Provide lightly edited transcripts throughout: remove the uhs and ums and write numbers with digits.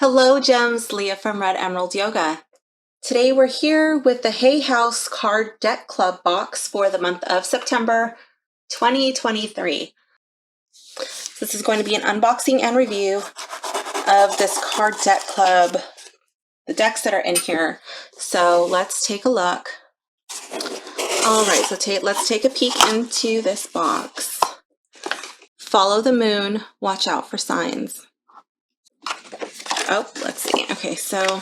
Hello Gems, Leah from Red Emerald Yoga. Today we're here with the Hay House Card Deck Club box for the month of September 2023. This is going to be an unboxing and review of this Card Deck Club, the decks that are in here. So let's take a look. All right, so let's take a peek into this box. Follow the moon, watch out for signs. Oh, let's see. Okay, so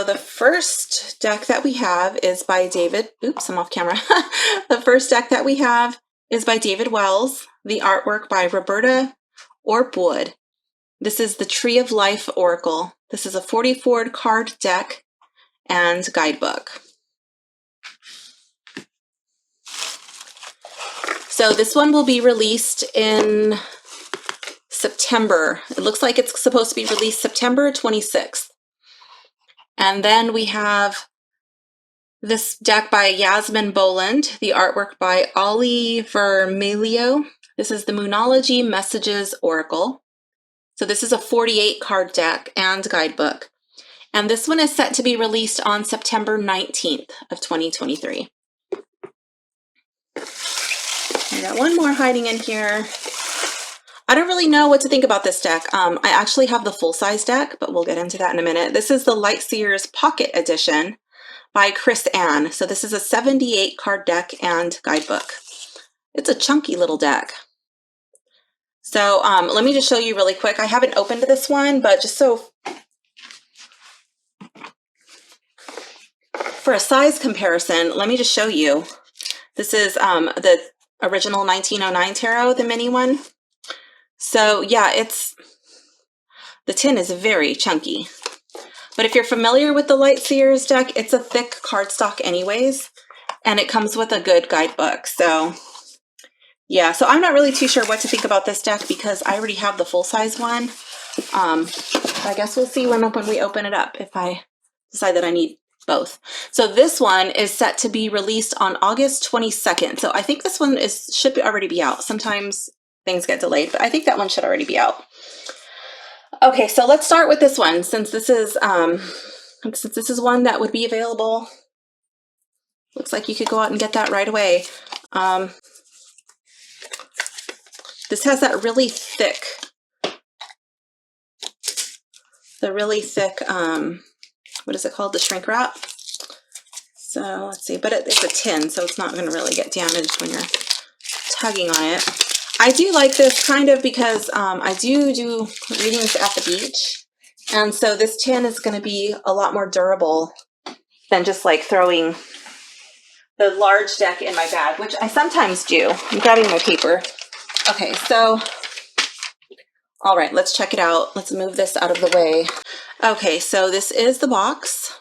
the first deck that we have is by David. Oops, I'm off camera. The first deck that we have is by David Wells. The artwork by Roberta Orpwood. This is the Tree of Life Oracle. This is a 44 card deck and guidebook. So this one will be released in September. It looks like it's supposed to be released September 26th. And then we have this deck by Yasmin Boland, the artwork by Ollie Vermelio. This is the Moonology Messages Oracle. So this is a 48 card deck and guidebook. And this one is set to be released on September 19th of 2023. I got one more hiding in here. I don't really know what to think about this deck. I actually have the full-size deck, but we'll get into that in a minute. This is the Light Seers Pocket Edition by Chris Ann. So this is a 78 card deck and guidebook. It's a chunky little deck. So let me just show you really quick. I haven't opened this one, but just so for a size comparison, let me just show you. This is the original 1909 tarot, the mini one. So yeah, the tin is very chunky. But if you're familiar with the Light Seers deck, it's a thick cardstock anyways, and it comes with a good guidebook. So yeah, so I'm not really too sure what to think about this deck because I already have the full-size one. I guess we'll see when we open it up if I decide that I need both. So this one is set to be released on August 22nd. So I think this one should already be out. Sometimes things get delayed, but I think that one should already be out. Okay, so let's start with this one since this is one that would be available. Looks like you could go out and get that right away. This has that really thick, what is it called? The shrink wrap. So let's see, but it's a tin, so it's not going to really get damaged when you're tugging on it. I do like this kind of because I do readings at the beach. And so this tin is going to be a lot more durable than just like throwing the large deck in my bag, which I sometimes do. I'm grabbing my paper. Okay, so, all right, let's check it out. Let's move this out of the way. Okay, so this is the box.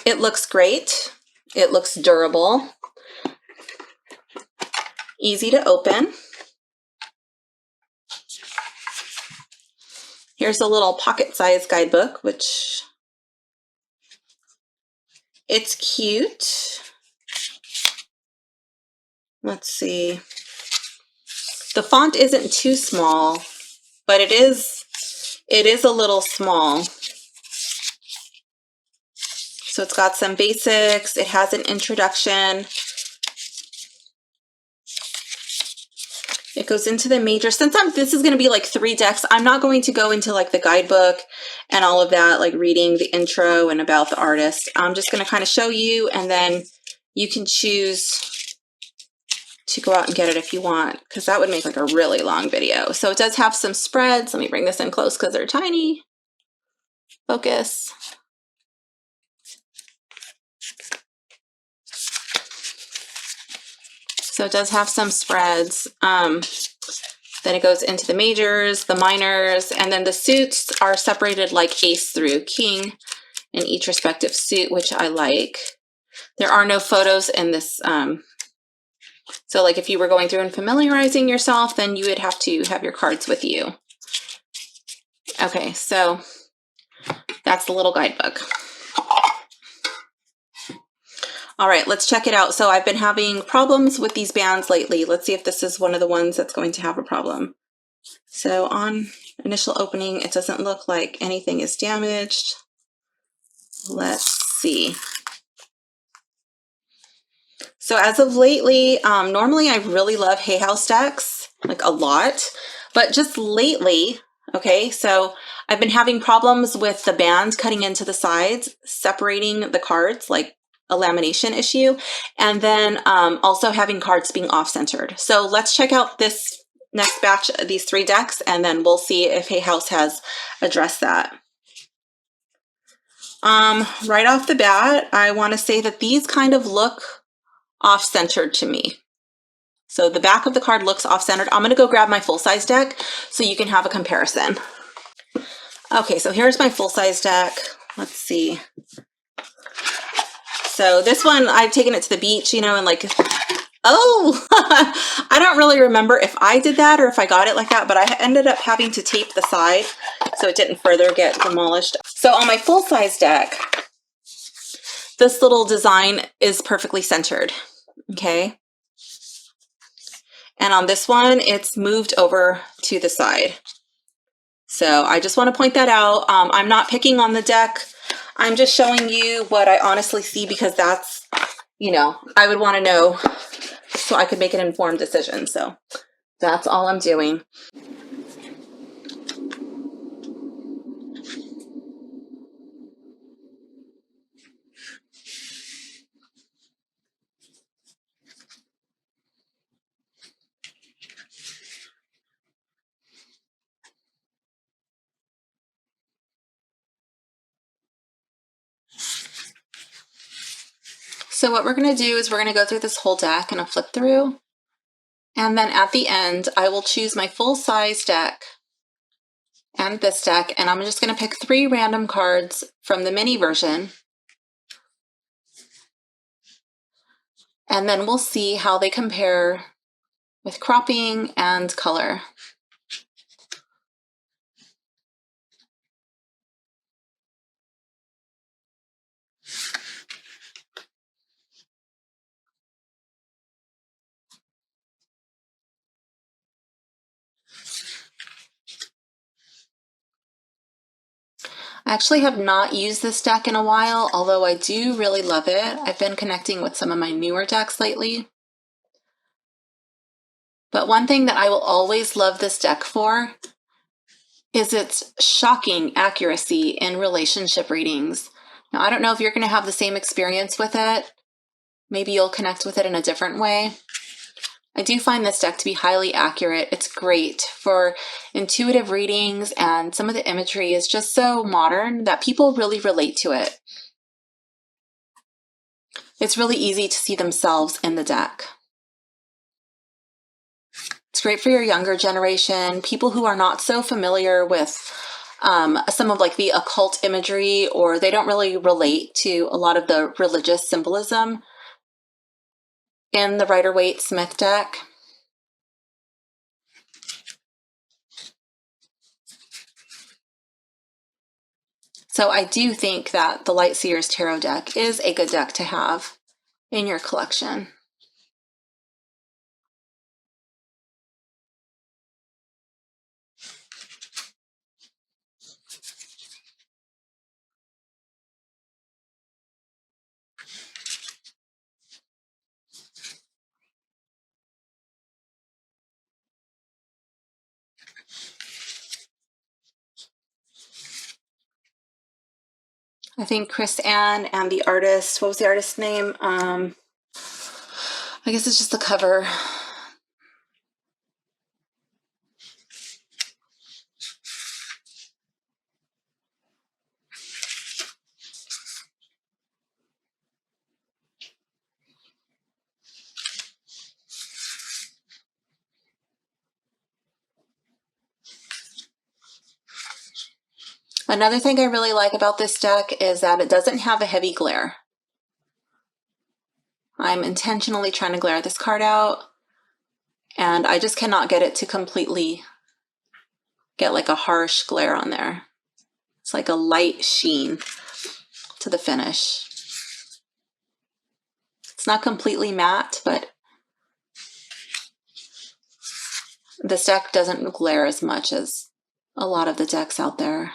It looks great. It looks durable. Easy to open. Here's a little pocket-sized guidebook, which it's cute. Let's see. The font isn't too small, but it is a little small. So it's got some basics. It has an introduction. It goes into the major. Since this is going to be like 3 decks, I'm not going to go into like the guidebook and all of that, like reading the intro and about the artist. I'm just going to kind of show you, and then you can choose to go out and get it if you want, because that would make like a really long video. So it does have some spreads. Let me bring this in close because they're tiny. Focus. So it does have some spreads. Then it goes into the majors, the minors, and then the suits are separated like ace through king in each respective suit, which I like. There are no photos in this. So like if you were going through and familiarizing yourself, then you would have to have your cards with you. Okay, so that's the little guidebook. All right, let's check it out. So I've been having problems with these bands lately. Let's see if this is one of the ones that's going to have a problem. So on initial opening, it doesn't look like anything is damaged. Let's see. So as of lately, normally I really love Hay House decks, like a lot, but just lately, okay, so I've been having problems with the band cutting into the sides, separating the cards, like a lamination issue, and then also having cards being off-centered. So let's check out this next batch of these 3 decks, and then we'll see if Hay House has addressed that. Right off the bat, I want to say that these kind of look off-centered to me. So the back of the card looks off-centered. I'm going to go grab my full-size deck so you can have a comparison. Okay, so here's my full-size deck. Let's see. So this one, I've taken it to the beach, you know, and like, oh, I don't really remember if I did that or if I got it like that, but I ended up having to tape the side so it didn't further get demolished. So on my full-size deck, this little design is perfectly centered, okay? And on this one, it's moved over to the side. So I just want to point that out. I'm not picking on the deck. I'm just showing you what I honestly see because that's, you know, I would want to know so I could make an informed decision. So that's all I'm doing. So what we're going to do is we're going to go through this whole deck in a flip through. And then at the end, I will choose my full size deck and this deck. And I'm just going to pick 3 random cards from the mini version. And then we'll see how they compare with cropping and color. I actually have not used this deck in a while, although I do really love it. I've been connecting with some of my newer decks lately. But one thing that I will always love this deck for is its shocking accuracy in relationship readings. Now, I don't know if you're going to have the same experience with it. Maybe you'll connect with it in a different way. I do find this deck to be highly accurate. It's great for intuitive readings, and some of the imagery is just so modern that people really relate to it. It's really easy to see themselves in the deck. It's great for your younger generation, people who are not so familiar with some of like the occult imagery, or they don't really relate to a lot of the religious symbolism in the Rider-Waite-Smith deck. So I do think that the Light Seer's Tarot deck is a good deck to have in your collection. I think Chris Ann and the artist, what was the artist's name? I guess it's just the cover. Another thing I really like about this deck is that it doesn't have a heavy glare. I'm intentionally trying to glare this card out, and I just cannot get it to completely get like a harsh glare on there. It's like a light sheen to the finish. It's not completely matte, but this deck doesn't glare as much as a lot of the decks out there.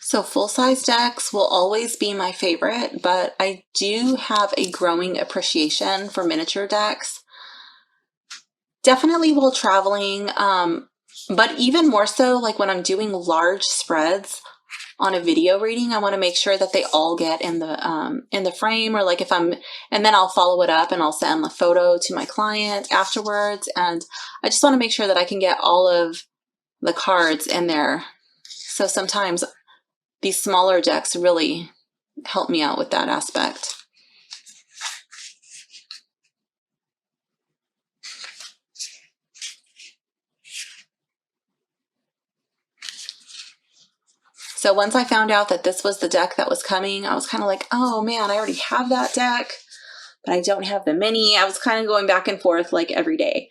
So full-size decks will always be my favorite, but I do have a growing appreciation for miniature decks. Definitely while traveling, but even more so like when I'm doing large spreads on a video reading, I want to make sure that they all get in the frame, or like if I'm, and then I'll follow it up and I'll send the photo to my client afterwards. And I just want to make sure that I can get all of the cards in there. So sometimes these smaller decks really help me out with that aspect. So once I found out that this was the deck that was coming, I was kind of like, oh man, I already have that deck, but I don't have the mini. I was kind of going back and forth like every day.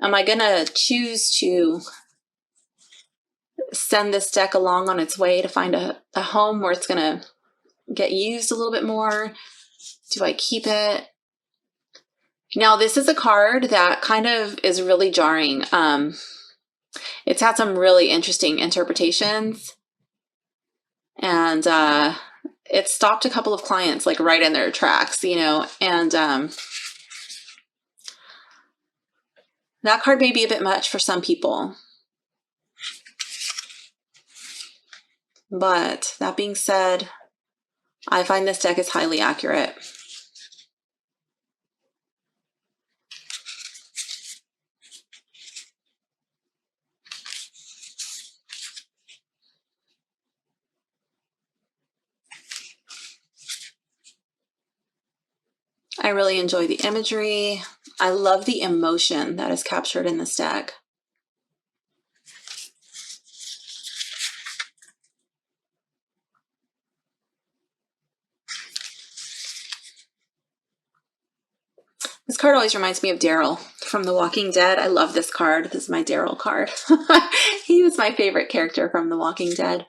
Am I going to choose to send this deck along on its way to find a home where it's going to get used a little bit more? Do I keep it? Now, this is a card that kind of is really jarring. It's had some really interesting interpretations, and it stopped a couple of clients like right in their tracks, you know, and that card may be a bit much for some people. But that being said, I find this deck is highly accurate. I really enjoy the imagery. I love the emotion that is captured in this deck. This card always reminds me of Daryl from The Walking Dead. I love this card. This is my Daryl card. He was my favorite character from The Walking Dead.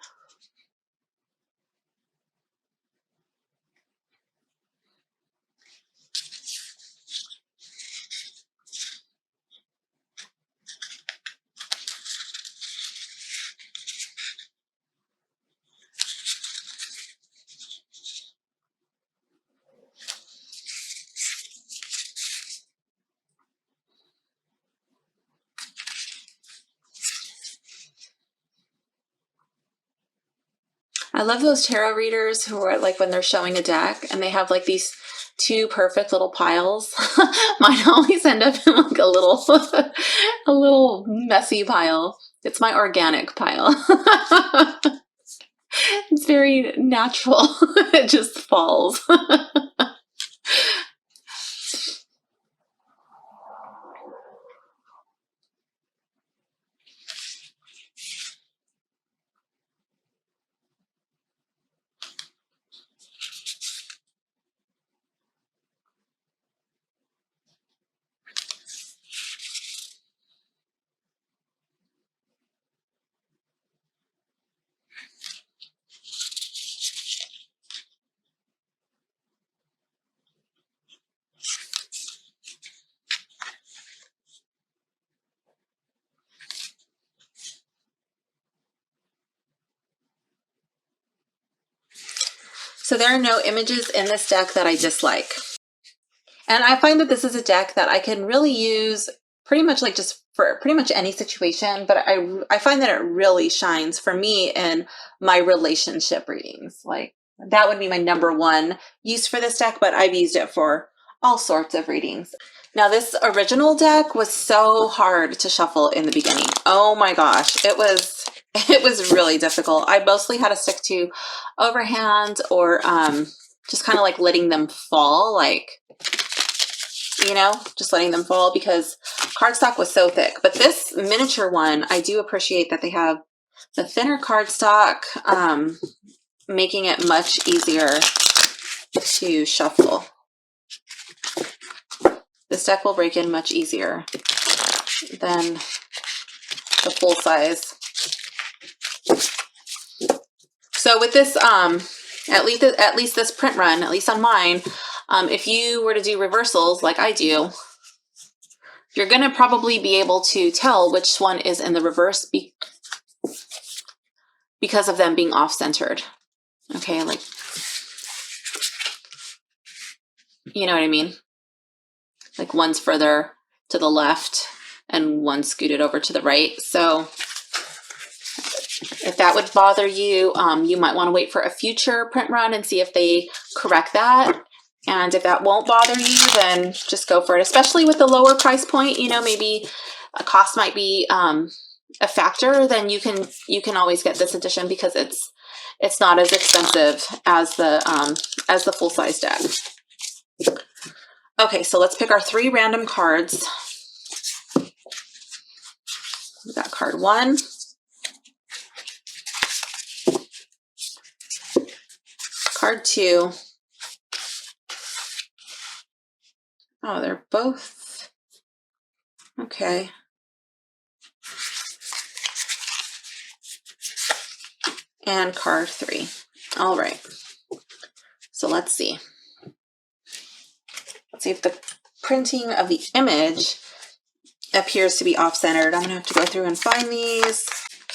I love those tarot readers who are like when they're showing a deck and they have like these two perfect little piles. Mine always end up in like a little messy pile. It's my organic pile. It's very natural. It just falls. So there are no images in this deck that I dislike. And I find that this is a deck that I can really use pretty much like just for pretty much any situation, but I find that it really shines for me in my relationship readings. Like that would be my #1 use for this deck, but I've used it for all sorts of readings. Now this original deck was so hard to shuffle in the beginning. Oh my gosh, it was really difficult. I mostly had to stick to overhand or just kind of like letting them fall, like, you know, just letting them fall because cardstock was so thick. But this miniature one, I do appreciate that they have the thinner cardstock, making it much easier to shuffle. This deck will break in much easier than the full size. So with this, at least this print run, at least on mine, if you were to do reversals like I do, you're going to probably be able to tell which one is in the reverse because of them being off-centered. Okay, like, you know what I mean? Like one's further to the left and one's scooted over to the right. So if that would bother you, you might want to wait for a future print run and see if they correct that. And if that won't bother you, then just go for it. Especially with the lower price point, you know, maybe a cost might be a factor. Then you can always get this edition because it's not as expensive as the full size deck. Okay, so let's pick our 3 random cards. We got card 1. Card 2. Oh, they're both okay. And card 3. All right. So let's see. Let's see if the printing of the image appears to be off-centered. I'm gonna have to go through and find these.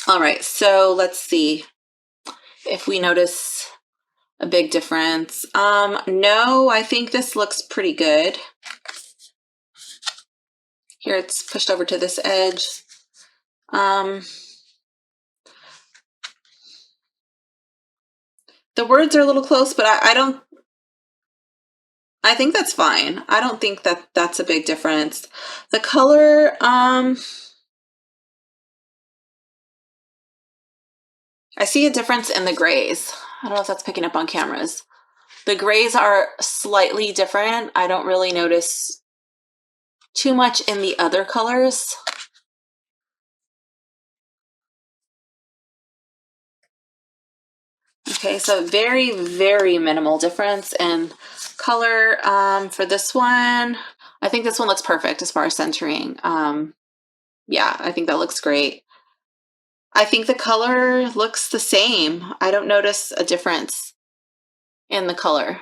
All right, so let's see if we notice a big difference. No, I think this looks pretty good. Here it's pushed over to this edge. The words are a little close, but I think that's fine. I don't think that that's a big difference. The color, I see a difference in the grays. I don't know if that's picking up on cameras. The grays are slightly different. I don't really notice too much in the other colors. Okay, so very, very minimal difference in color for this one. I think this one looks perfect as far as centering. Yeah, I think that looks great. I think the color looks the same. I don't notice a difference in the color.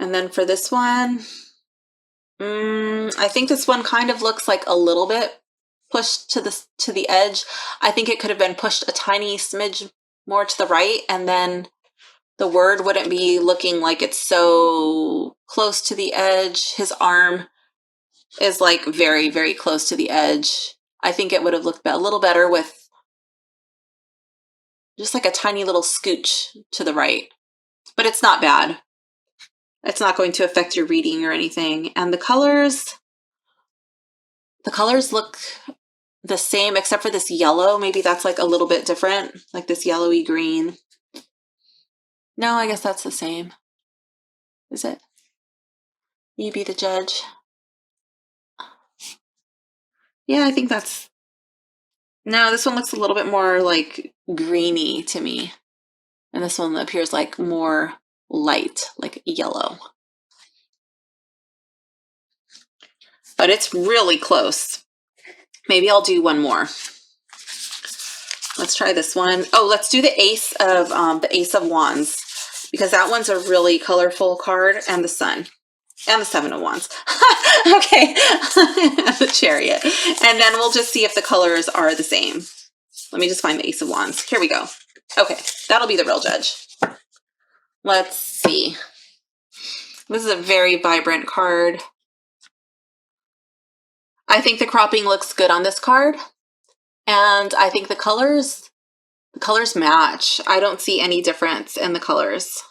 And then for this one, I think this one kind of looks like a little bit pushed to the edge. I think it could have been pushed a tiny smidge more to the right, and then the word wouldn't be looking like it's so close to the edge. His arm is like very, very close to the edge. I think it would have looked a little better with just like a tiny little scooch to the right, but it's not bad. It's not going to affect your reading or anything. And the colors look the same except for this yellow. Maybe that's like a little bit different, like this yellowy green. No, I guess that's the same. Is it? You be the judge. Yeah, I think that's... No, this one looks a little bit more like greeny to me. And this one appears like more light, like yellow. But it's really close. Maybe I'll do one more. Let's try this one. Oh, let's do the Ace of Wands, because that one's a really colorful card, and the Sun. And the Seven of Wands. Okay. The Chariot. And then we'll just see if the colors are the same. Let me just find the Ace of Wands. Here we go. Okay, that'll be the real judge. Let's see. This is a very vibrant card. I think the cropping looks good on this card. And I think the colors match. I don't see any difference in the colors.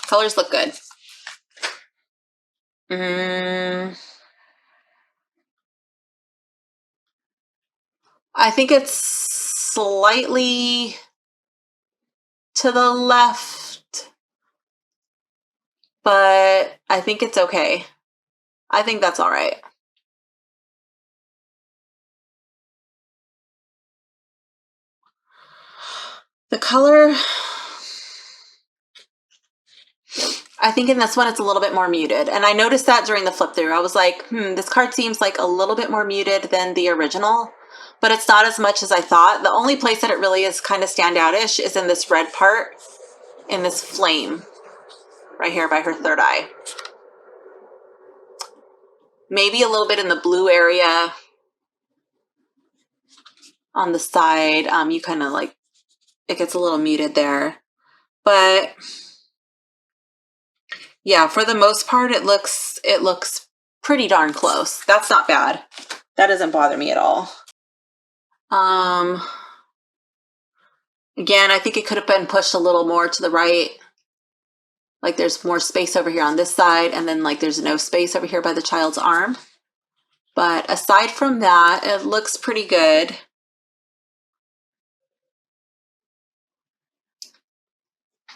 Colors look good. I think it's slightly to the left, but I think it's okay. I think that's all right. The color, I think in this one it's a little bit more muted. And I noticed that during the flip through. I was like, this card seems like a little bit more muted than the original, but it's not as much as I thought. The only place that it really is kind of standout-ish is in this red part, in this flame, right here by her third eye. Maybe a little bit in the blue area on the side. You kind of like, it gets a little muted there. But yeah, for the most part, it looks pretty darn close. That's not bad. That doesn't bother me at all. Again, I think it could have been pushed a little more to the right. Like there's more space over here on this side, and then like there's no space over here by the child's arm. But aside from that, it looks pretty good.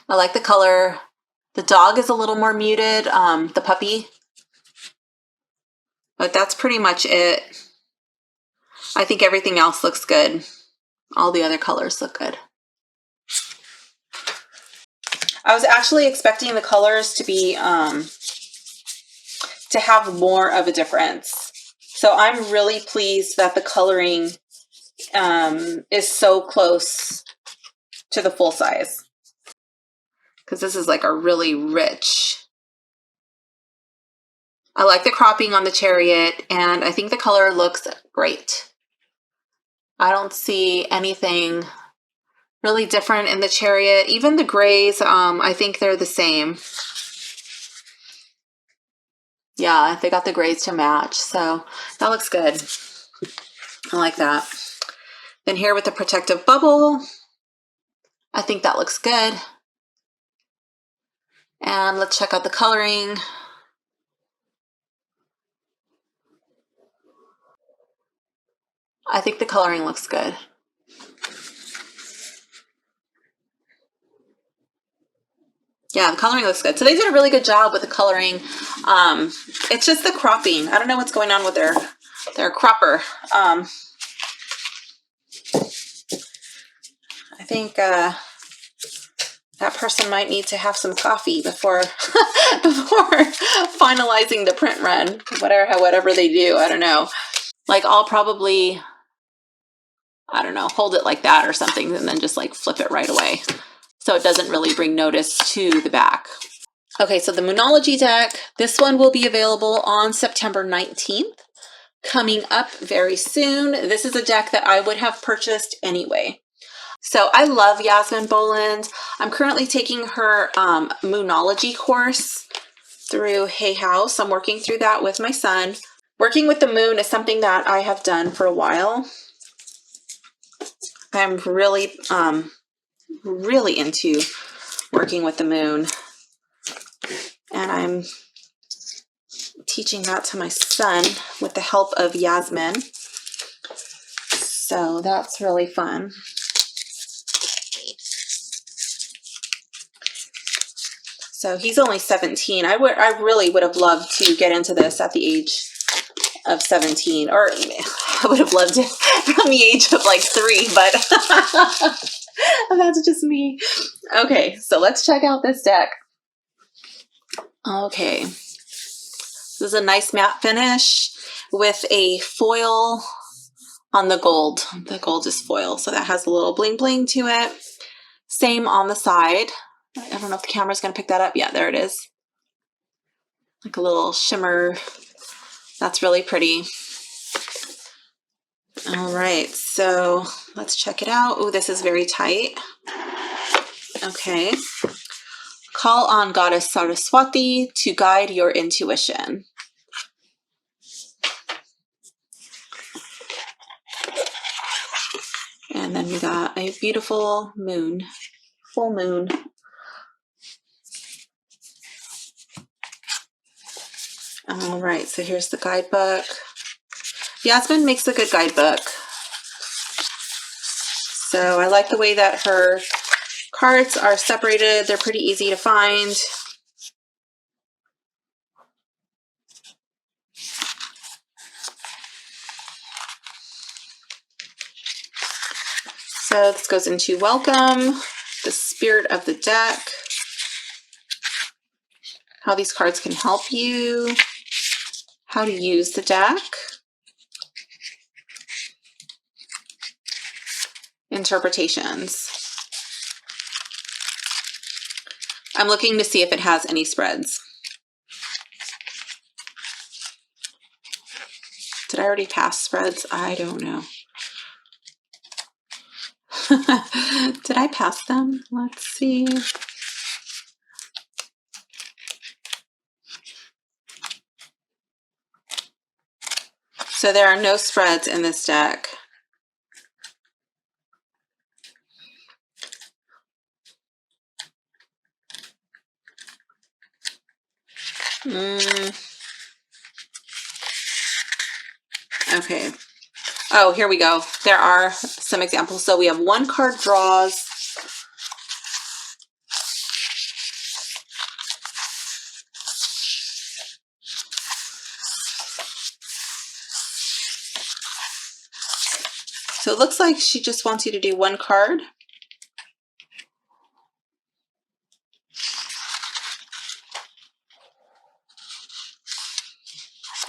I like the color. The dog is a little more muted, the puppy. But that's pretty much it. I think everything else looks good. All the other colors look good. I was actually expecting the colors to be, to have more of a difference. So I'm really pleased that the coloring is so close to the full size. Because this is like a really rich. I like the cropping on the Chariot, and I think the color looks great. I don't see anything really different in the Chariot. Even the grays, I think they're the same. Yeah, they got the grays to match, so that looks good. I like that. Then here with the protective bubble, I think that looks good. And let's check out the coloring. I think the coloring looks good. Yeah, the coloring looks good. So they did a really good job with the coloring. It's just the cropping. I don't know what's going on with their cropper. I think that person might need to have some coffee before before finalizing the print run. Whatever they do, I don't know. Like I'll probably, I don't know, hold it like that or something, and then just like flip it right away, so it doesn't really bring notice to the back. Okay, so the Moonology deck, this one will be available on September 19th, coming up very soon. This is a deck that I would have purchased anyway. So I love Yasmin Boland. I'm currently taking her Moonology course through Hay House. I'm working through that with my son. Working with the moon is something that I have done for a while. I'm really, really into working with the moon. And I'm teaching that to my son with the help of Yasmin. So that's really fun. So he's only 17. I really would have loved to get into this at the age of 17, or I would have loved it from the age of like 3, but that's just me. Okay, so let's check out this deck. Okay, this is a nice matte finish with a foil on the gold. The gold is foil, so that has a little bling bling to it. Same on the side. I don't know if the camera's going to pick that up. Yeah, there it is. like a little shimmer. That's really pretty. All right, so let's check it out. Oh, this is very tight. Okay. Call on Goddess Saraswati to guide your intuition. And then we got a beautiful moon, full moon. All right, so here's the guidebook. Yasmin makes a good guidebook. So I like the way that her cards are separated. They're pretty easy to find. So this goes into welcome, the spirit of the deck, how these cards can help you, how to use the deck, interpretations. I'm looking to see if it has any spreads. Did I already pass spreads? I don't know. Did I pass them? Let's see. So there are no spreads in this deck. Okay. Oh, here we go. There are some examples. So we have one card draws. So it looks like she just wants you to do one card.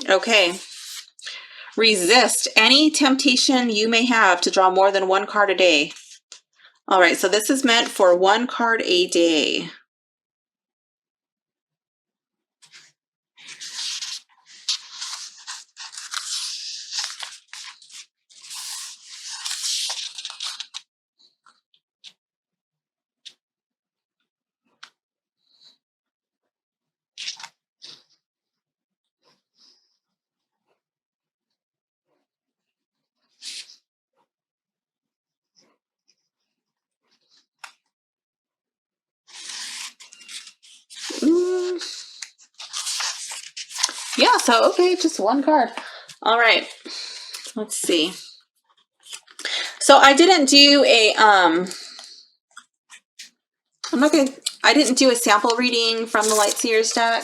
Okay. Resist any temptation you may have to draw more than one card a day. All right, so this is meant for one card a day. Yeah, so okay, just one card. All right, let's see. So I didn't do a I didn't do a sample reading from the Light Seers deck.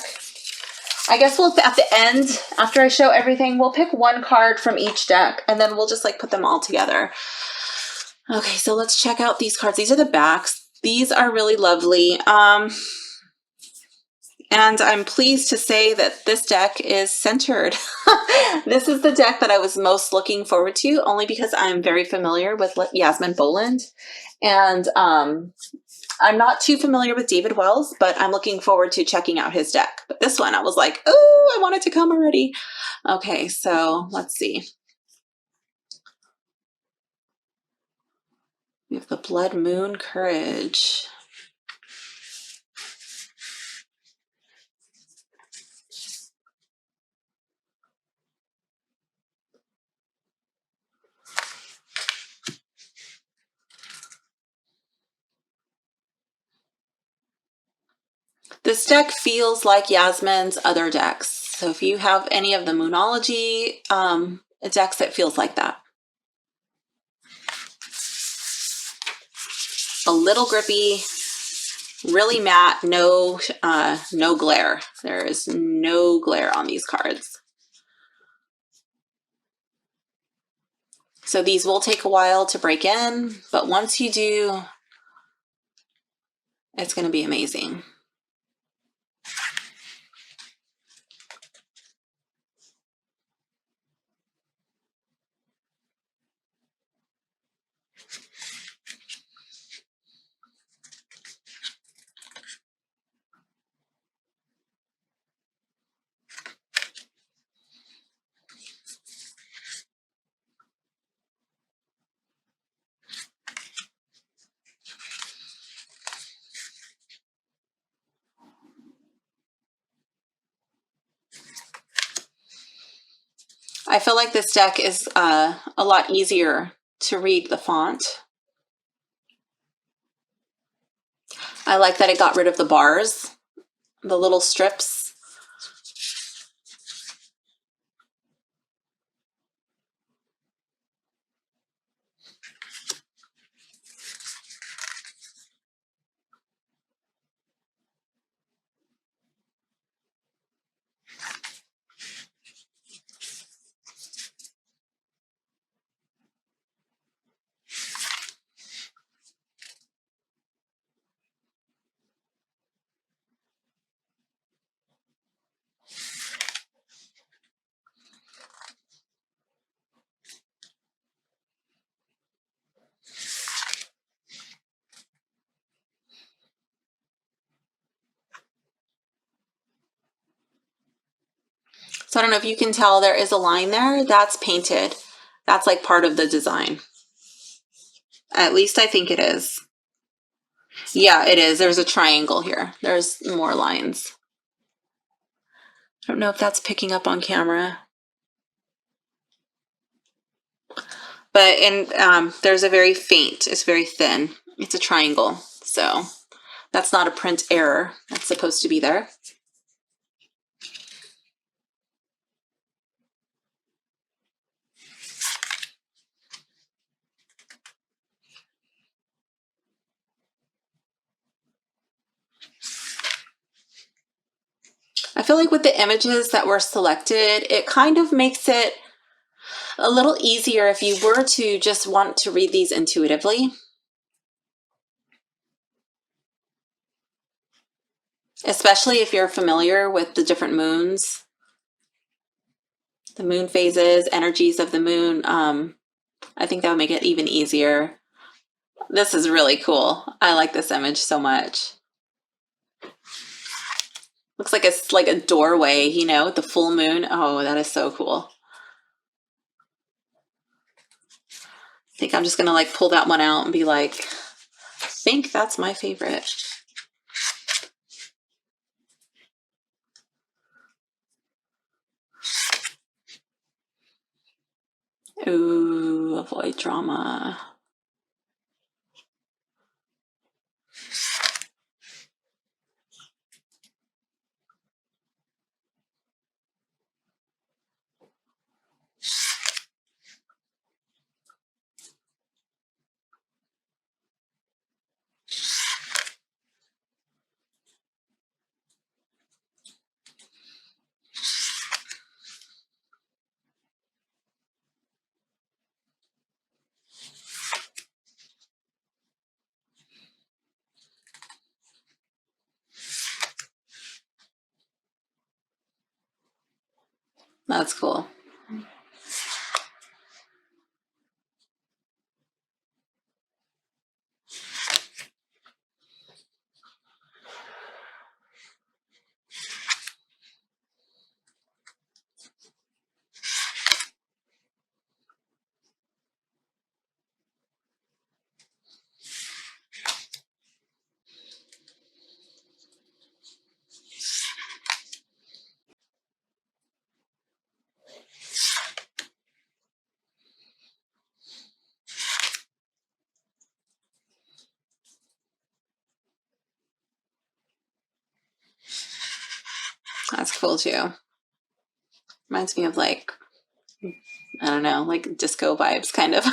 I guess we'll, at the end, after I show everything, we'll pick one card from each deck and then we'll just like put them all together. Okay, so let's check out these cards. These are the backs. These are really lovely. And I'm pleased to say that this deck is centered. This is the deck that I was most looking forward to, only because I'm very familiar with Yasmin Boland. And I'm not too familiar with David Wells, but I'm looking forward to checking out his deck. But this one, I was like, oh, I want it to come already. Okay, so let's see. We have the Blood Moon Courage. This deck feels like Yasmin's other decks. So if you have any of the Moonology decks, it feels like that. A little grippy, really matte, no glare. There is no glare on these cards. So these will take a while to break in, but once you do, it's going to be amazing. I feel like this deck is a lot easier to read the font. I like that it got rid of the bars, the little strips. So I don't know if you can tell there is a line there. That's painted. That's like part of the design. At least I think it is. Yeah, it is. There's a triangle here. There's more lines. I don't know if that's picking up on camera. But there's a very faint, it's very thin. It's a triangle. So that's not a print error. That's supposed to be there. I feel like with the images that were selected, it kind of makes it a little easier if you were to just want to read these intuitively. Especially if you're familiar with the different moons, the moon phases, energies of the moon. I think that would make it even easier. This is really cool. I like this image so much. Looks like it's like a doorway, you know, with the full moon. Oh, that is so cool. I think I'm just gonna like pull that one out and be like, I think that's my favorite. Ooh, avoid drama. That's cool. That's cool too. Reminds me of like, I don't know, like disco vibes kind of.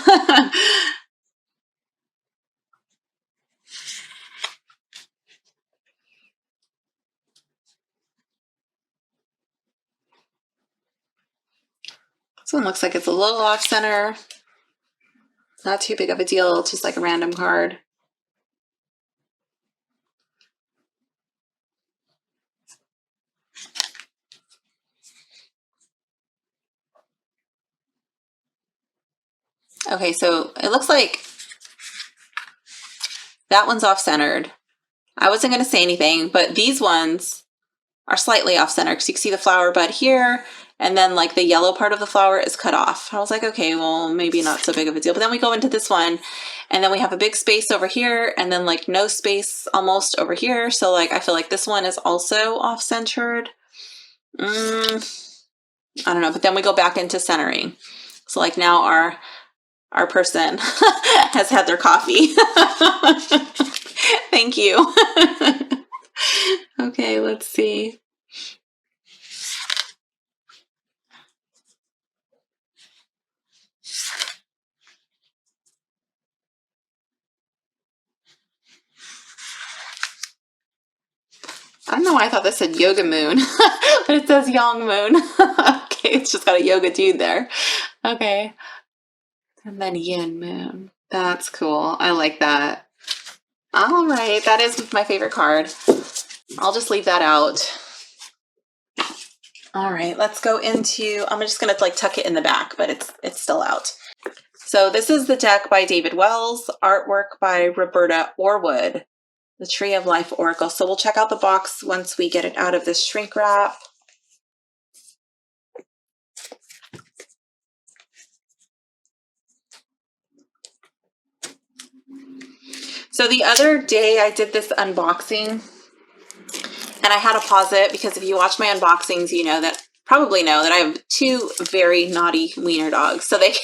This one looks like it's a little off center. Not too big of a deal, it's just like a random card. Okay, so it looks like that one's off-centered. I wasn't going to say anything, but these ones are slightly off-center because you can see the flower bud here, and then like the yellow part of the flower is cut off. I was like, okay, well, maybe not so big of a deal. But then we go into this one, and then we have a big space over here, and then like no space almost over here. So like I feel like this one is also off-centered. I don't know, but then we go back into centering. So like now our person has had their coffee. Thank you. Okay, let's see. I don't know why I thought this said yoga moon, but it says yang moon. Okay, it's just got a yoga dude there. Okay. And then yin moon. That's cool. I like that. All right, that is my favorite card. I'll just leave that out. All right, let's go into, I'm just gonna like tuck it in the back, but it's still out. So this is the deck by David Wells, artwork by Roberta Orwood, the Tree of Life Oracle. So we'll check out the box once we get it out of this shrink wrap. So the other day I did this unboxing and I had to pause it because if you watch my unboxings, you know that, probably know that I have two very naughty wiener dogs. So they,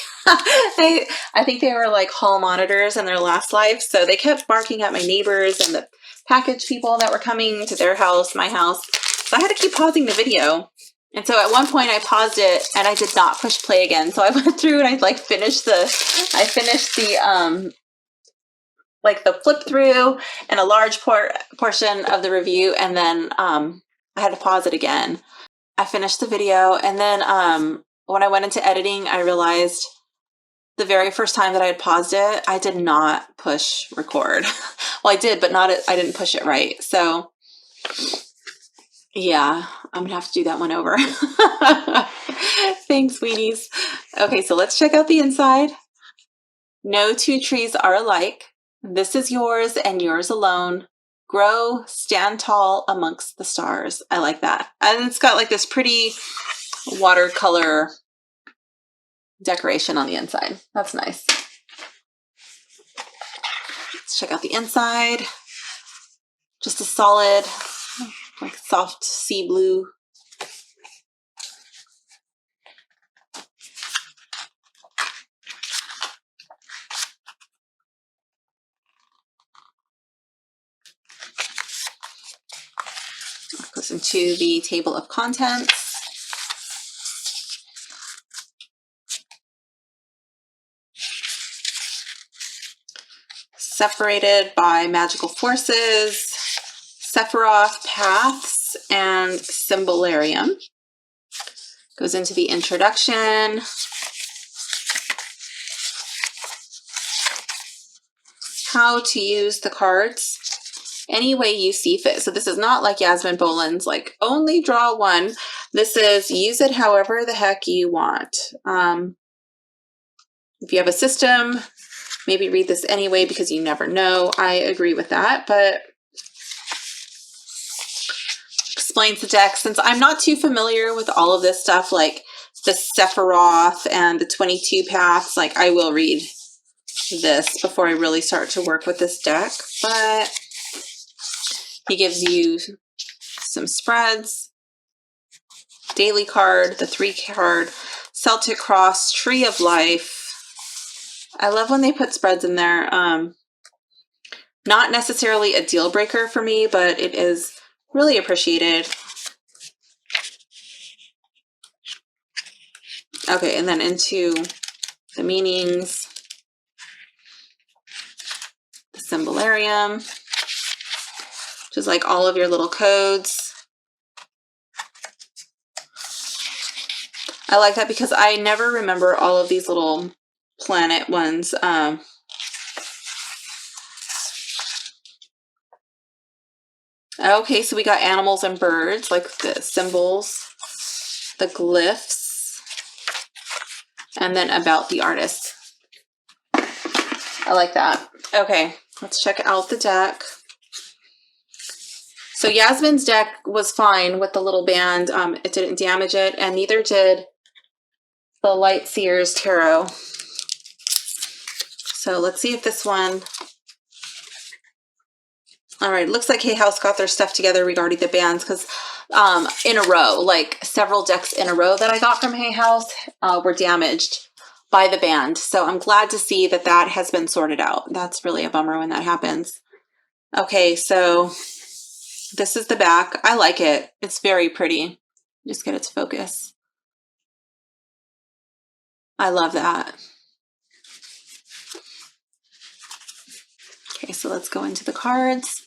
I think they were like hall monitors in their last life. So they kept barking at my neighbors and the package people that were coming to their house, my house. So I had to keep pausing the video. And so at one point I paused it and I did not push play again. So I went through and I like finished the like the flip through and a large portion of the review. And then I had to pause it again. I finished the video, and then when I went into editing, I realized the very first time that I had paused it, I did not push record. Well, I did, but I didn't push it right. So yeah, I'm gonna have to do that one over. Thanks, weenies. Okay, so let's check out the inside. No two trees are alike. This is yours and yours alone. Grow, stand tall amongst the stars. I like that. And it's got like this pretty watercolor decoration on the inside. That's nice. Let's check out the inside. Just a solid, like soft sea blue. Goes into the table of contents. Separated by magical forces, Sephiroth paths, and Symbolarium. Goes into the introduction. How to use the cards any way you see fit. So this is not like Yasmin Boland's like only draw one. This is use it however the heck you want. If you have a system, maybe read this anyway because you never know. I agree with that, but explains the deck. Since I'm not too familiar with all of this stuff, like the Sephiroth and the 22 paths, like I will read this before I really start to work with this deck, but he gives you some spreads, daily card, the 3-card Celtic Cross, Tree of Life. I love when they put spreads in there. Not necessarily a deal breaker for me, but it is really appreciated. Okay, and then into the meanings, the Symbolarium, which is like all of your little codes. I like that because I never remember all of these little planet ones. Okay, so we got animals and birds, like the symbols, the glyphs, and then about the artist. I like that. Okay, let's check out the deck. So Yasmin's deck was fine with the little band. It didn't damage it, and neither did the Light Seer's Tarot. So let's see if this one... All right, looks like Hay House got their stuff together regarding the bands because in a row, like several decks in a row that I got from Hay House were damaged by the band. So I'm glad to see that that has been sorted out. That's really a bummer when that happens. Okay, so this is the back. I like it. It's very pretty. Just get it to focus. I love that. Okay, so let's go into the cards.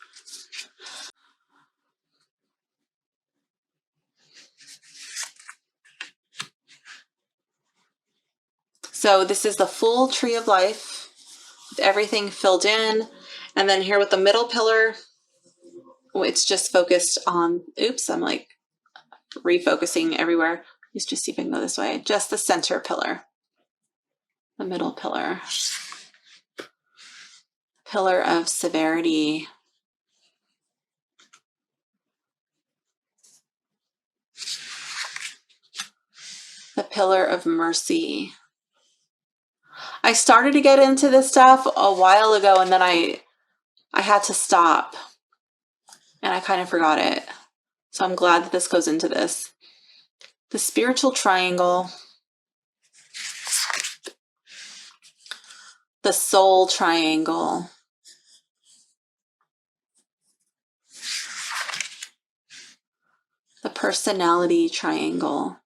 So this is the full tree of life with everything filled in. And then here with the middle pillar, it's just focused on, oops, I'm like refocusing everywhere. Let's just see if I can go this way. Just the center pillar, the middle pillar. Pillar of severity. The pillar of mercy. I started to get into this stuff a while ago and then I had to stop and I kind of forgot it. So I'm glad that this goes into this. The spiritual triangle. The soul triangle. The personality triangle.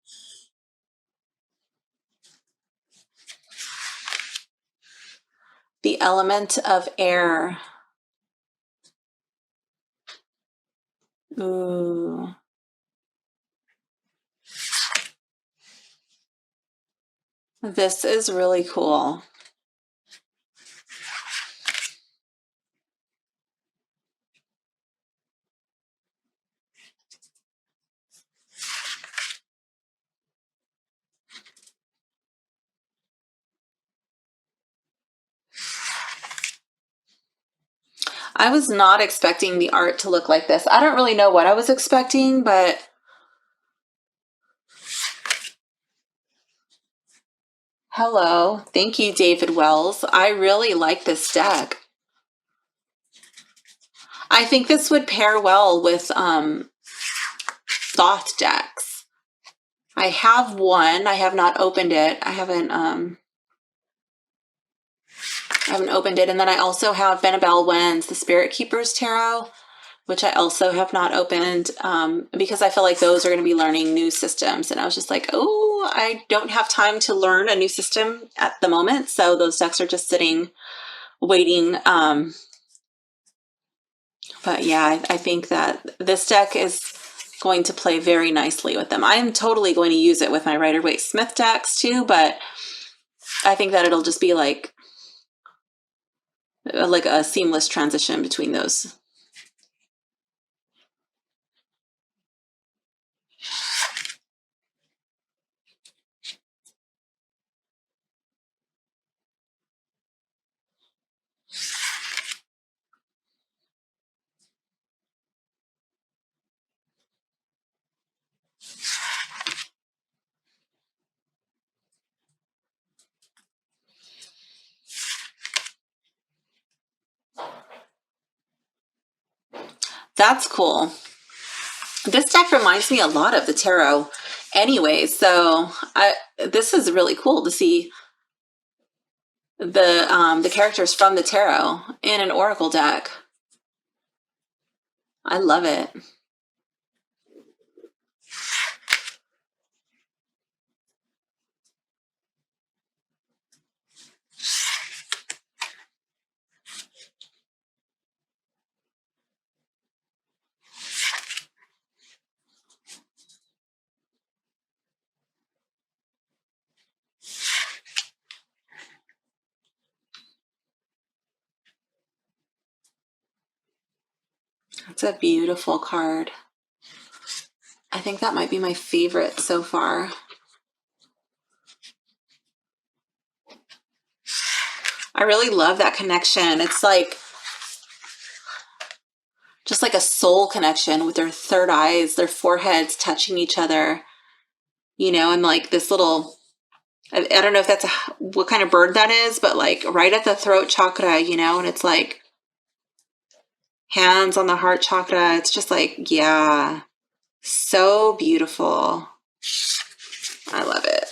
The element of air. Ooh. This is really cool. I was not expecting the art to look like this. I don't really know what I was expecting, but hello. Thank you, David Wells. I really like this deck. I think this would pair well with Thoth decks. I have one. I have not opened it. I haven't opened it. And then I also have Benabel Wen's The Spirit Keepers Tarot, which I also have not opened because I feel like those are going to be learning new systems. And I was just like, oh, I don't have time to learn a new system at the moment. So those decks are just sitting, waiting. But yeah, I think that this deck is going to play very nicely with them. I am totally going to use it with my Rider-Waite Smith decks too, but I think that it'll just be like a seamless transition between those. That's cool. This deck reminds me a lot of the tarot anyway, so this is really cool to see the characters from the tarot in an oracle deck. I love it. It's a beautiful card. I think that might be my favorite so far. I really love that connection. It's like just like a soul connection with their third eyes, their foreheads touching each other, and like this little, I don't know if that's what kind of bird that is, but like right at the throat chakra, and it's like hands on the heart chakra. It's just like, yeah, So beautiful. I love it.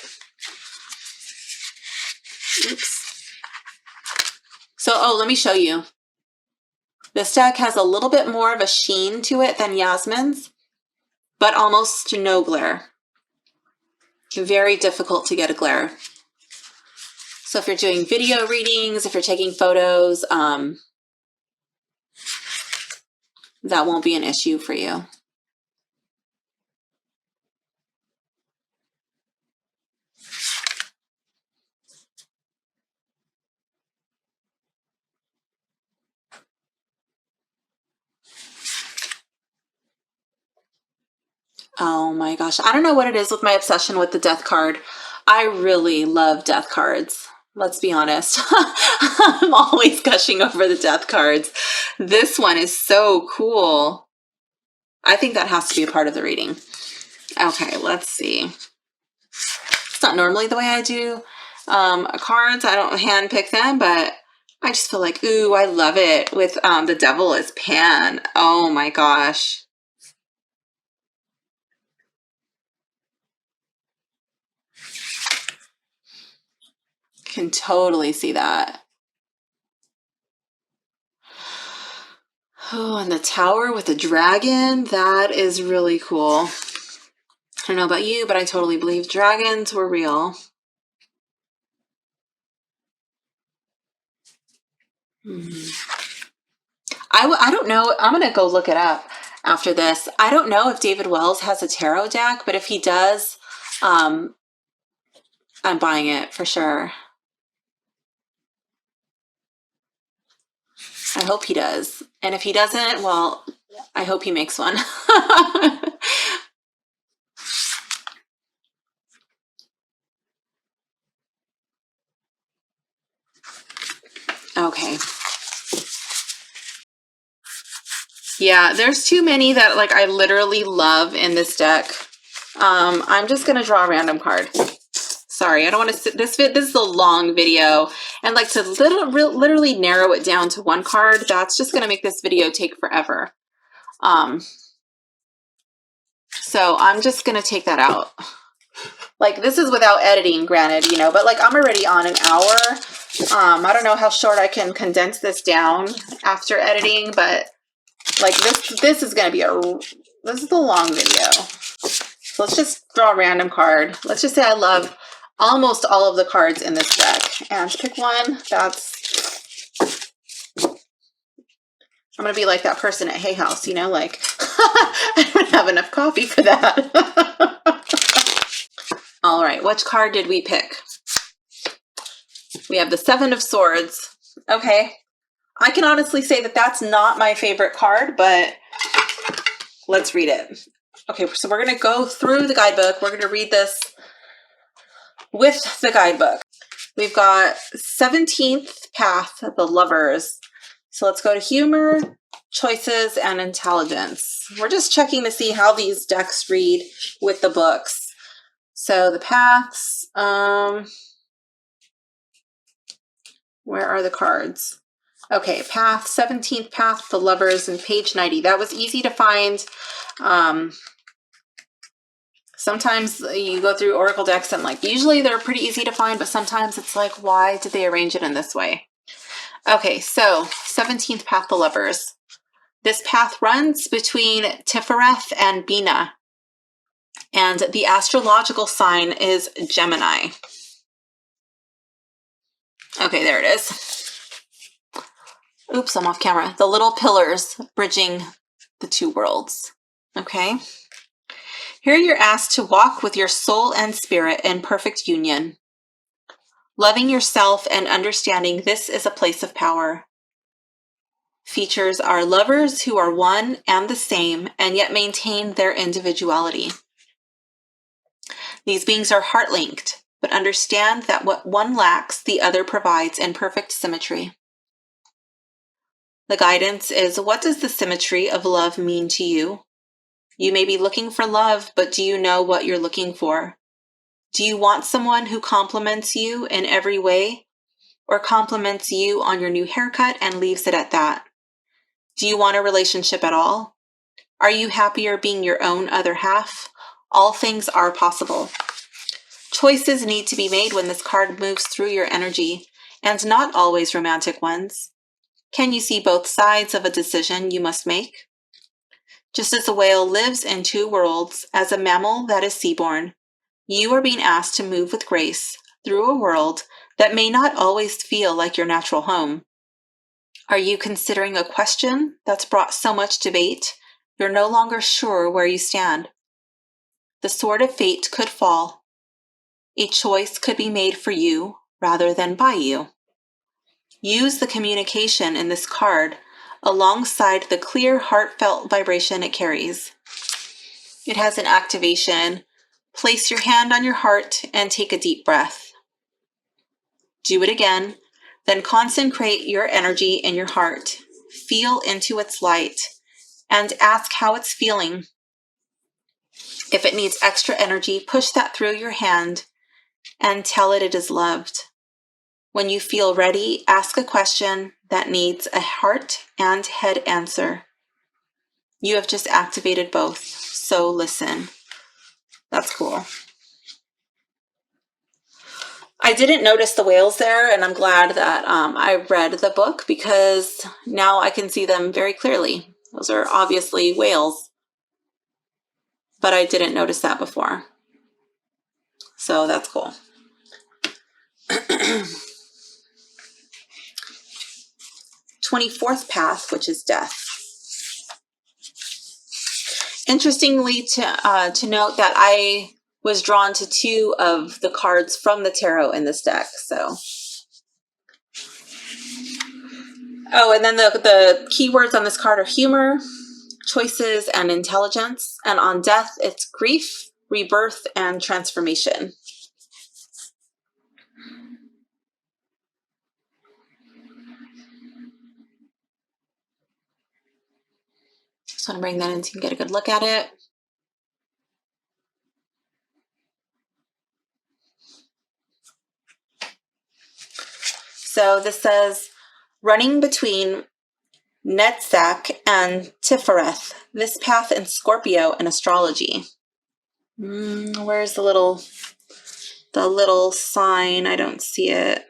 Oops. So, let me show you. This deck has a little bit more of a sheen to it than Yasmin's, but almost no glare. Very difficult to get a glare. So if you're doing video readings, if you're taking photos, that won't be an issue for you. Oh my gosh. I don't know what it is with my obsession with the death card. I really love death cards. Let's be honest. I'm always gushing over the death cards. This one is so cool. I think that has to be a part of the reading. Okay, let's see. It's not normally the way I do cards. I don't hand pick them, but I just feel like, ooh, I love it with the devil as Pan. Oh my gosh. Can totally see that. Oh, and the tower with the dragon, that is really cool. I don't know about you, but I totally believe dragons were real. I don't know. I'm going to go look it up after this. I don't know if David Wells has a tarot deck, but if he does, I'm buying it for sure. I hope he does. And if he doesn't, well, I hope he makes one. Okay. Yeah, there's too many that like I literally love in this deck. I'm just gonna draw a random card. Sorry, I don't want to sit this is a long video, and like to literally narrow it down to one card, that's just gonna make this video take forever. So I'm just gonna take that out. Like this is without editing, granted, you know, but like I'm already on an hour. I don't know how short I can condense this down after editing, but like this is gonna be this is a long video. So let's just draw a random card. Let's just say I love almost all of the cards in this deck, and pick one. I'm gonna be like that person at Hay House, you know, like I don't have enough coffee for that. All right, which card did we pick? We have the Seven of Swords. Okay, I can honestly say that that's not my favorite card, but let's read it. Okay, so we're going to go through the guidebook. We're going to read this with the guidebook. We've got 17th Path, the Lovers. So let's go to humor, choices, and intelligence. We're just checking to see how these decks read with the books. So the paths, where are the cards? Okay, path, 17th Path, the Lovers, and page 90. That was easy to find. Sometimes you go through Oracle decks and like usually they're pretty easy to find, but sometimes it's like, why did they arrange it in this way? Okay, so 17th Path, the Lovers. This path runs between Tifereth and Bina, and the astrological sign is Gemini. Okay, there it is. Oops, I'm off camera. The little pillars bridging the two worlds. Okay. Here you're asked to walk with your soul and spirit in perfect union. Loving yourself and understanding this is a place of power. Features are lovers who are one and the same and yet maintain their individuality. These beings are heart-linked, but understand that what one lacks, the other provides in perfect symmetry. The guidance is, what does the symmetry of love mean to you? You may be looking for love, but do you know what you're looking for? Do you want someone who compliments you in every way, or compliments you on your new haircut and leaves it at that? Do you want a relationship at all? Are you happier being your own other half? All things are possible. Choices need to be made when this card moves through your energy, and not always romantic ones. Can you see both sides of a decision you must make? Just as a whale lives in two worlds as a mammal that is seaborne, you are being asked to move with grace through a world that may not always feel like your natural home. Are you considering a question that's brought so much debate, you're no longer sure where you stand? The sword of fate could fall. A choice could be made for you rather than by you. Use the communication in this card alongside the clear, heartfelt vibration it carries. It has an activation. Place your hand on your heart and take a deep breath. Do it again, then concentrate your energy in your heart. Feel into its light and ask how it's feeling. If it needs extra energy, push that through your hand and tell it is loved. When you feel ready, ask a question that needs a heart and head answer. You have just activated both, so listen. That's cool. I didn't notice the whales there, and I'm glad that I read the book because now I can see them very clearly. Those are obviously whales, but I didn't notice that before. So that's cool. 24th path, which is death. Interestingly to note that I was drawn to two of the cards from the tarot in this deck. So, and then the keywords on this card are humor, choices, and intelligence. And on death, it's grief, rebirth, and transformation. Just want to bring that in so you can get a good look at it. So this says, running between Netzach and Tifereth, this path in Scorpio in astrology. Where's the little sign? I don't see it.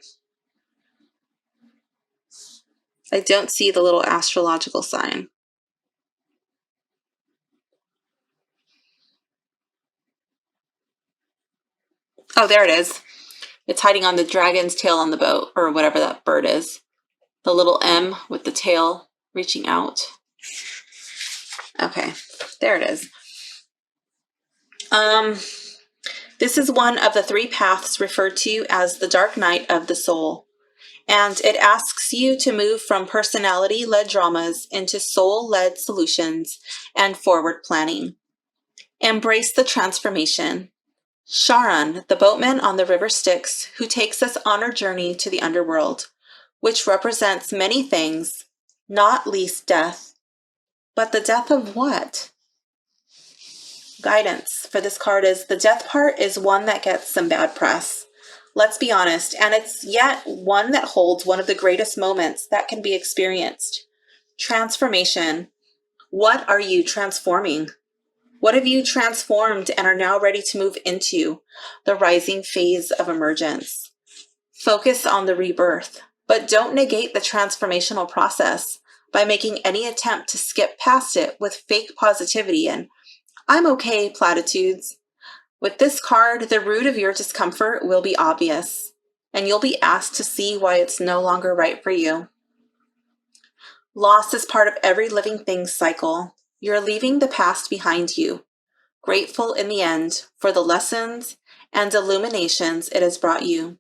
I don't see the little astrological sign. Oh, there it is. It's hiding on the dragon's tail on the boat, or whatever that bird is. The little M with the tail reaching out. Okay, there it is. This is one of the three paths referred to as the dark night of the soul. And it asks you to move from personality-led dramas into soul-led solutions and forward planning. Embrace the transformation. Charon, the boatman on the river Styx, who takes us on our journey to the underworld, which represents many things, not least death. But the death of what? Guidance for this card is the death part is one that gets some bad press. Let's be honest, and it's yet one that holds one of the greatest moments that can be experienced. Transformation. What are you transforming? What have you transformed and are now ready to move into the rising phase of emergence? Focus on the rebirth, but don't negate the transformational process by making any attempt to skip past it with fake positivity and "I'm okay" platitudes. With this card, the root of your discomfort will be obvious, and you'll be asked to see why it's no longer right for you. Loss is part of every living thing's cycle. You're leaving the past behind you, grateful in the end for the lessons and illuminations it has brought you,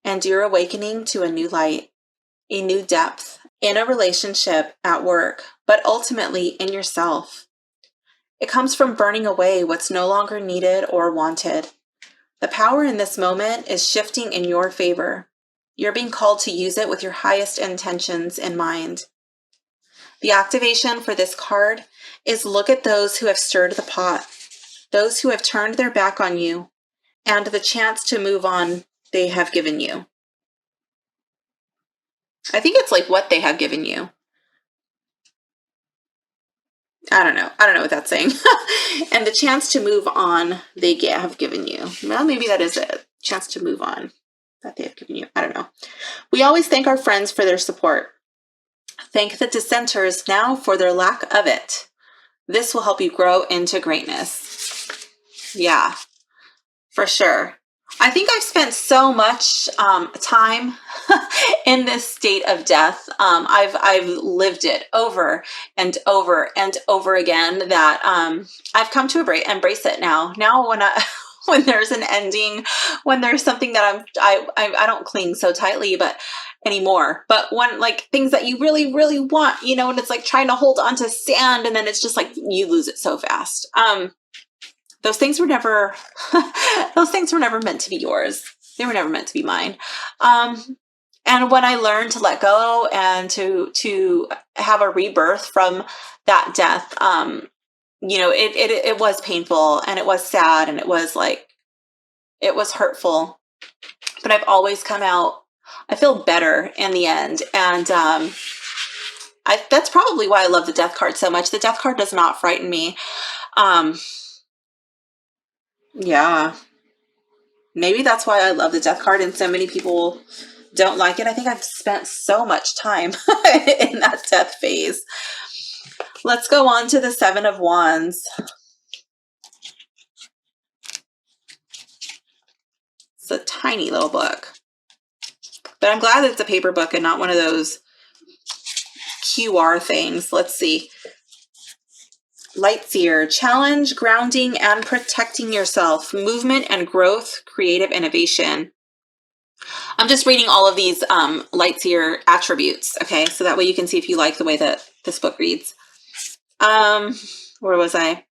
and you're awakening to a new light, a new depth, in a relationship, at work, but ultimately in yourself. It comes from burning away what's no longer needed or wanted. The power in this moment is shifting in your favor. You're being called to use it with your highest intentions in mind. The activation for this card is look at those who have stirred the pot, those who have turned their back on you, and the chance to move on they have given you. I think it's like what they have given you. I don't know. I don't know what that's saying. And the chance to move on have given you. Well, maybe that is it. Chance to move on that they have given you. I don't know. We always thank our friends for their support. Thank the dissenters now for their lack of it. This will help you grow into greatness. Yeah, for sure. I think I've spent so much time in this state of death. I've lived it over and over and over again that I've come to embrace it now. Now, when when there's an ending, when there's something that I don't cling so tightly, but anymore. But when like things that you really really want, you know, and it's like trying to hold on to sand, and then it's just like you lose it so fast. Those things were never those things were never meant to be yours. They were never meant to be mine. And when I learned to let go and to have a rebirth from that death, you know, it was painful and it was sad and it was hurtful. But I've always come out, I feel better in the end. And that's probably why I love the death card so much. The death card does not frighten me. Yeah. Maybe that's why I love the death card and so many people don't like it. I think I've spent so much time in that death phase. Let's go on to the Seven of Wands. It's a tiny little book. But I'm glad that it's a paper book and not one of those QR things. Let's see. Light Seer, challenge, grounding, and protecting yourself. Movement and growth, creative innovation. I'm just reading all of these Light Seer attributes, okay? So that way you can see if you like the way that this book reads. Where was I?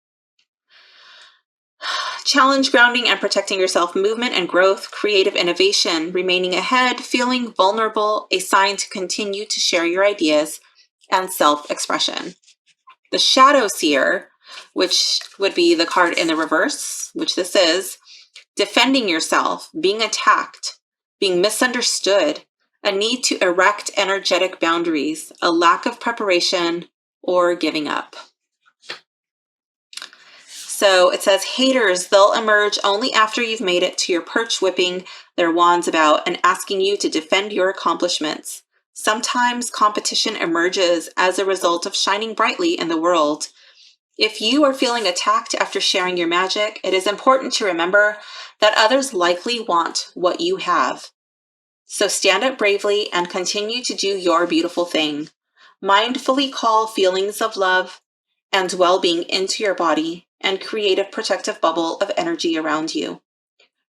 Challenge, grounding, and protecting yourself. Movement and growth, creative innovation, remaining ahead, feeling vulnerable, a sign to continue to share your ideas, and self-expression. The Shadow Seer, which would be the card in the reverse, which this is, defending yourself, being attacked, being misunderstood, a need to erect energetic boundaries, a lack of preparation, or giving up. So it says, haters, they'll emerge only after you've made it to your perch, whipping their wands about and asking you to defend your accomplishments. Sometimes competition emerges as a result of shining brightly in the world. If you are feeling attacked after sharing your magic, it is important to remember that others likely want what you have. So stand up bravely and continue to do your beautiful thing. Mindfully call feelings of love and well-being into your body and create a protective bubble of energy around you.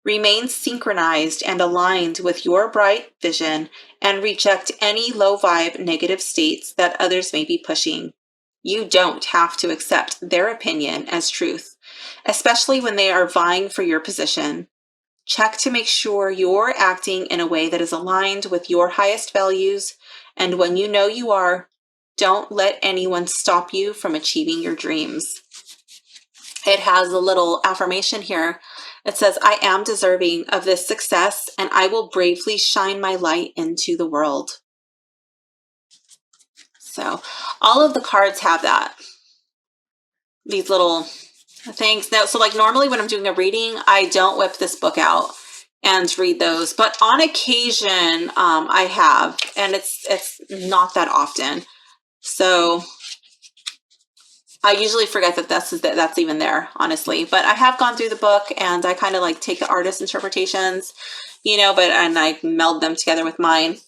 Remain synchronized and aligned with your bright vision and reject any low vibe negative states that others may be pushing. You don't have to accept their opinion as truth, especially when they are vying for your position. Check to make sure you're acting in a way that is aligned with your highest values, and when you know you are, don't let anyone stop you from achieving your dreams. It has a little affirmation here. It says, I am deserving of this success and I will bravely shine my light into the world. So all of the cards have that. These little things. Now, so like normally when I'm doing a reading, I don't whip this book out and read those. But on occasion, I have. And it's not that often. So I usually forget that that's even there, honestly. But I have gone through the book and I kind of like take the artist interpretations, you know, and I meld them together with mine.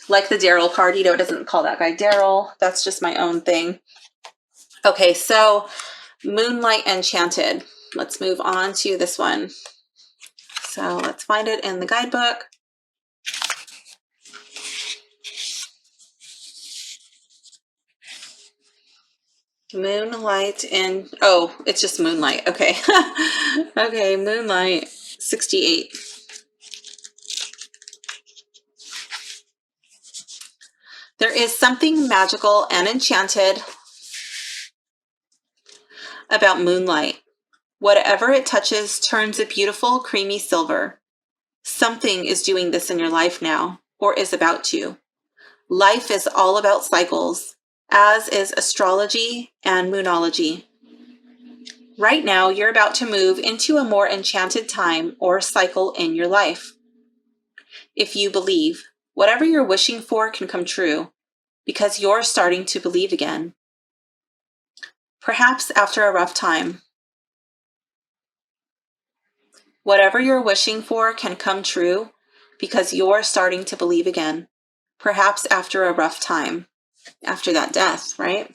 Like the Daryl card, you know, it doesn't call that guy Daryl. That's just my own thing. Okay, so Moonlight Enchanted. Let's move on to this one. So let's find it in the guidebook. Moonlight in, oh, it's just Moonlight. Okay. Okay, Moonlight 68. There is something magical and enchanted about moonlight. Whatever it touches turns a beautiful, creamy silver. Something is doing this in your life now, or is about to. Life is all about cycles. as is astrology and moonology. Right now, you're about to move into a more enchanted time or cycle in your life. If you believe, whatever you're wishing for can come true, because you're starting to believe again. Perhaps after a rough time. Whatever you're wishing for can come true, because you're starting to believe again. Perhaps after a rough time. After that death, right?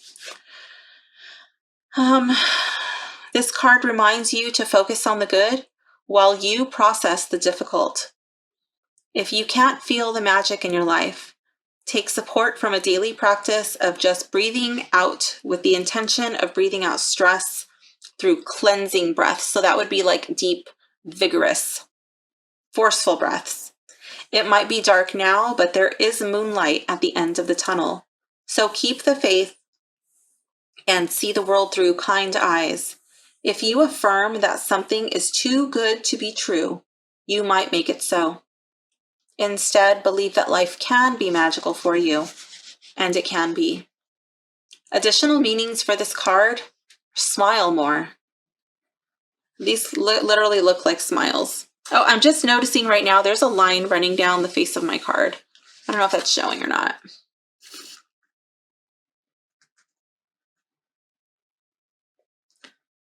This card reminds you to focus on the good while you process the difficult. If you can't feel the magic in your life, take support from a daily practice of just breathing out with the intention of breathing out stress through cleansing breaths. So that would be like deep, vigorous, forceful breaths. It might be dark now, but there is moonlight at the end of the tunnel. So keep the faith and see the world through kind eyes. If you affirm that something is too good to be true, you might make it so. Instead, believe that life can be magical for you, and it can be. Additional meanings for this card: smile more. These literally look like smiles. Oh, I'm just noticing right now there's a line running down the face of my card. I don't know if that's showing or not.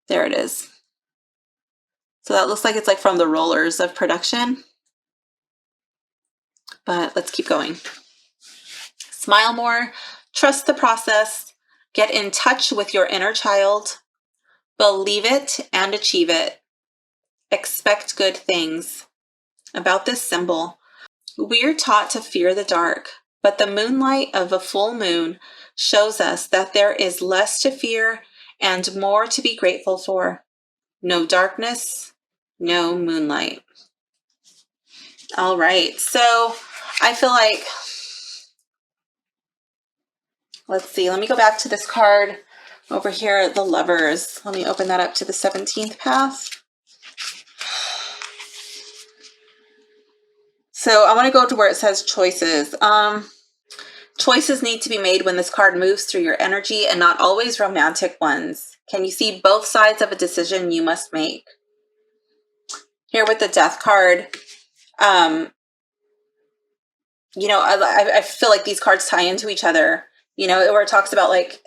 There it is. So that looks like it's like from the rollers of production. But let's keep going. Smile more, trust the process, get in touch with your inner child, believe it and achieve it. Expect good things. About this symbol, we're taught to fear the dark, but the moonlight of a full moon shows us that there is less to fear and more to be grateful for. No darkness, no moonlight. All right, so I feel like, let's see, let me go back to this card over here, the Lovers. Let me open that up to the 17th path. So I want to go to where it says choices. Choices need to be made when this card moves through your energy, and not always romantic ones. Can you see both sides of a decision you must make? Here with the Death card, you know, I feel like these cards tie into each other. You know, where it talks about like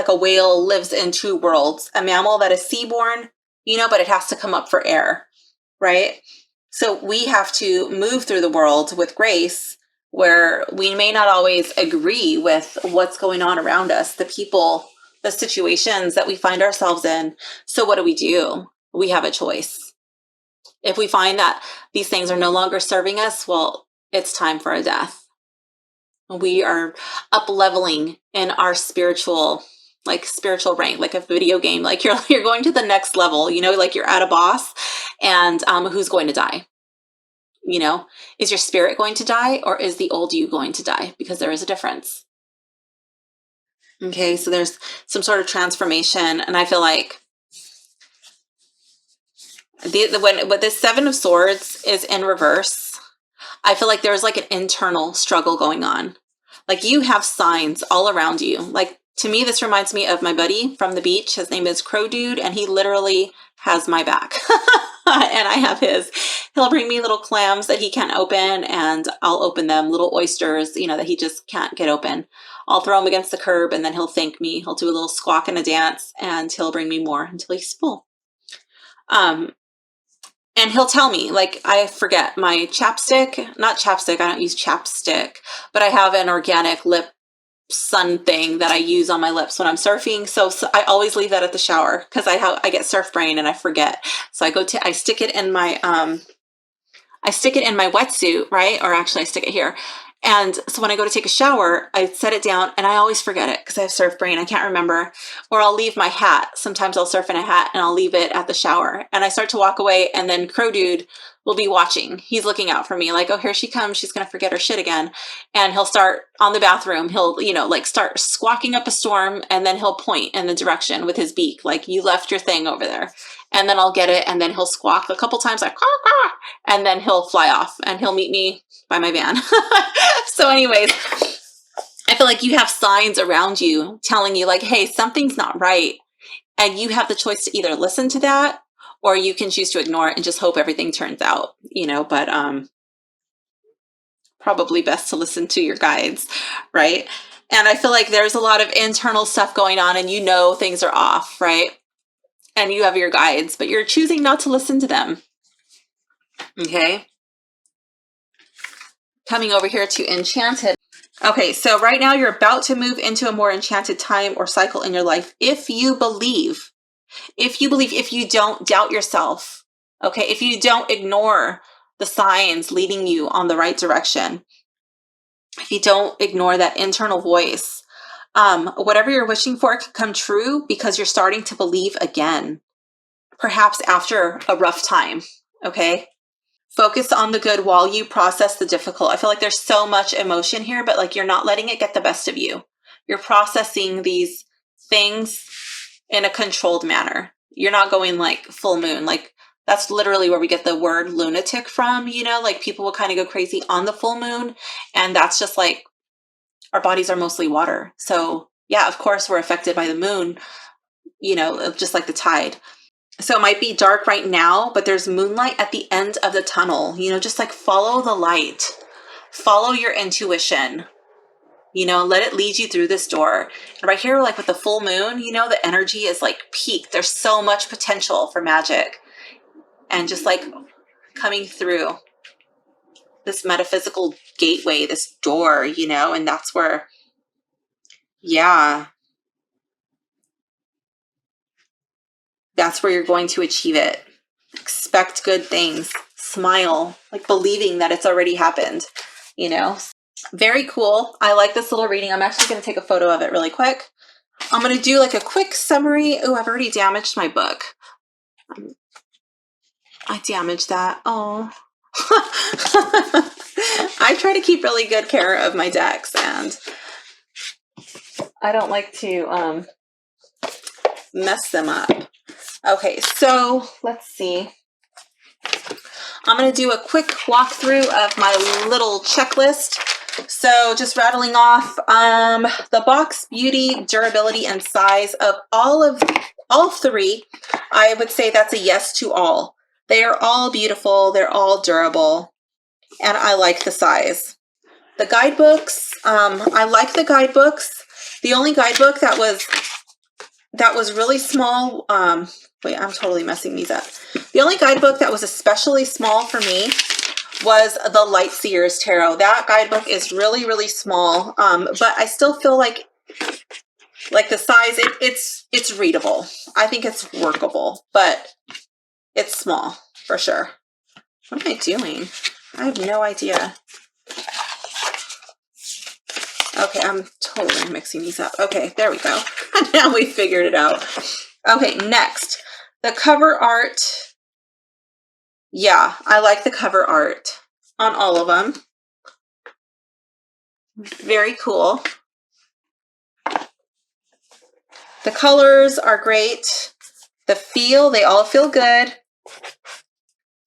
a whale lives in two worlds, a mammal that is seaborn, you know, but it has to come up for air, right? So we have to move through the world with grace, where we may not always agree with what's going on around us, the people, the situations that we find ourselves in. So what do? We have a choice. If we find that these things are no longer serving us, well, it's time for a death. We are up leveling in our spiritual rank, like a video game. Like you're going to the next level, you know, like you're at a boss, and who's going to die? You know, is your spirit going to die, or is the old you going to die? Because there is a difference. Okay, so there's some sort of transformation, and I feel like when this Seven of Swords is in reverse, I feel like there's like an internal struggle going on. Like you have signs all around you. Like to me, this reminds me of my buddy from the beach. His name is Crow Dude, and he literally has my back. And I have his. He'll bring me little clams that he can't open, and I'll open them, little oysters, you know, that he just can't get open. I'll throw him against the curb, and then he'll thank me. He'll do a little squawk and a dance, and he'll bring me more until he's full. And he'll tell me, like, I forget my chapstick, not chapstick, I don't use chapstick, but I have an organic lip sun thing that I use on my lips when I'm surfing. So I always leave that at the shower because I get surf brain and I forget. So I stick it in my wetsuit, right? Or actually I stick it here. And so when I go to take a shower, I set it down and I always forget it because I have surf brain. I can't remember. Or I'll leave my hat. Sometimes I'll surf in a hat and I'll leave it at the shower. And I start to walk away, and then Crow Dude will be watching. He's looking out for me like, oh, here she comes. She's going to forget her shit again. And he'll start on the bathroom. He'll, you know, like start squawking up a storm, and then he'll point in the direction with his beak. Like, you left your thing over there. And then I'll get it, and then he'll squawk a couple times like, caw, caw, and then he'll fly off and he'll meet me by my van. So anyways, I feel feel like you have signs around you telling you like, hey, something's not right. And you have the choice to either listen to that or you can choose to ignore it and just hope everything turns out, you know, but probably best to listen to your guides, right? And I feel like there's a lot of internal stuff going on and you know things are off, right? And you have your guides, but you're choosing not to listen to them. Okay. Coming over here to Enchanted. Okay, so right now you're about to move into a more enchanted time or cycle in your life. If you believe, if you don't doubt yourself, okay, if you don't ignore the signs leading you on the right direction, if you don't ignore that internal voice, whatever you're wishing for can come true because you're starting to believe again, perhaps after a rough time, okay? Focus on the good while you process the difficult. I feel like there's so much emotion here, but like you're not letting it get the best of you. You're processing these things in a controlled manner. You're not going like full moon. Like that's literally where we get the word lunatic from, you know, like people will kind of go crazy on the full moon. And that's just like our bodies are mostly water. So yeah, of course we're affected by the moon, you know, just like the tide. So it might be dark right now, but there's moonlight at the end of the tunnel. You know, just like follow the light, follow your intuition, you know, let it lead you through this door. And right here, like with the full moon, you know, the energy is like peaked. There's so much potential for magic and just like coming through this metaphysical gateway, this door, you know, and that's where, yeah, that's where you're going to achieve it. Expect good things, smile, like believing that it's already happened, you know? Very cool. I like this little reading. I'm actually going to take a photo of it really quick. I'm going to do like a quick summary. Oh, I've already damaged my book. I damaged that. Oh. I try to keep really good care of my decks and I don't like to mess them up. Okay, so let's see. I'm going to do a quick walkthrough of my little checklist. So just rattling off the box, beauty, durability, and size of all three. I would say that's a yes to all. They are all beautiful. They're all durable. And I like the size. The guidebooks, I like the guidebooks. The only guidebook that was really small, wait, I'm totally messing these up. The only guidebook that was especially small for me was the Light Seer's Tarot. That guidebook is really, really small, but I still feel like the size, it's readable. I think it's workable, but it's small for sure. What am I doing? I have no idea. Okay, I'm totally mixing these up. Okay, there we go. Now we figured it out. Okay, next, the cover art. Yeah, I like the cover art on all of them. Very cool. The colors are great. The feel, they all feel good.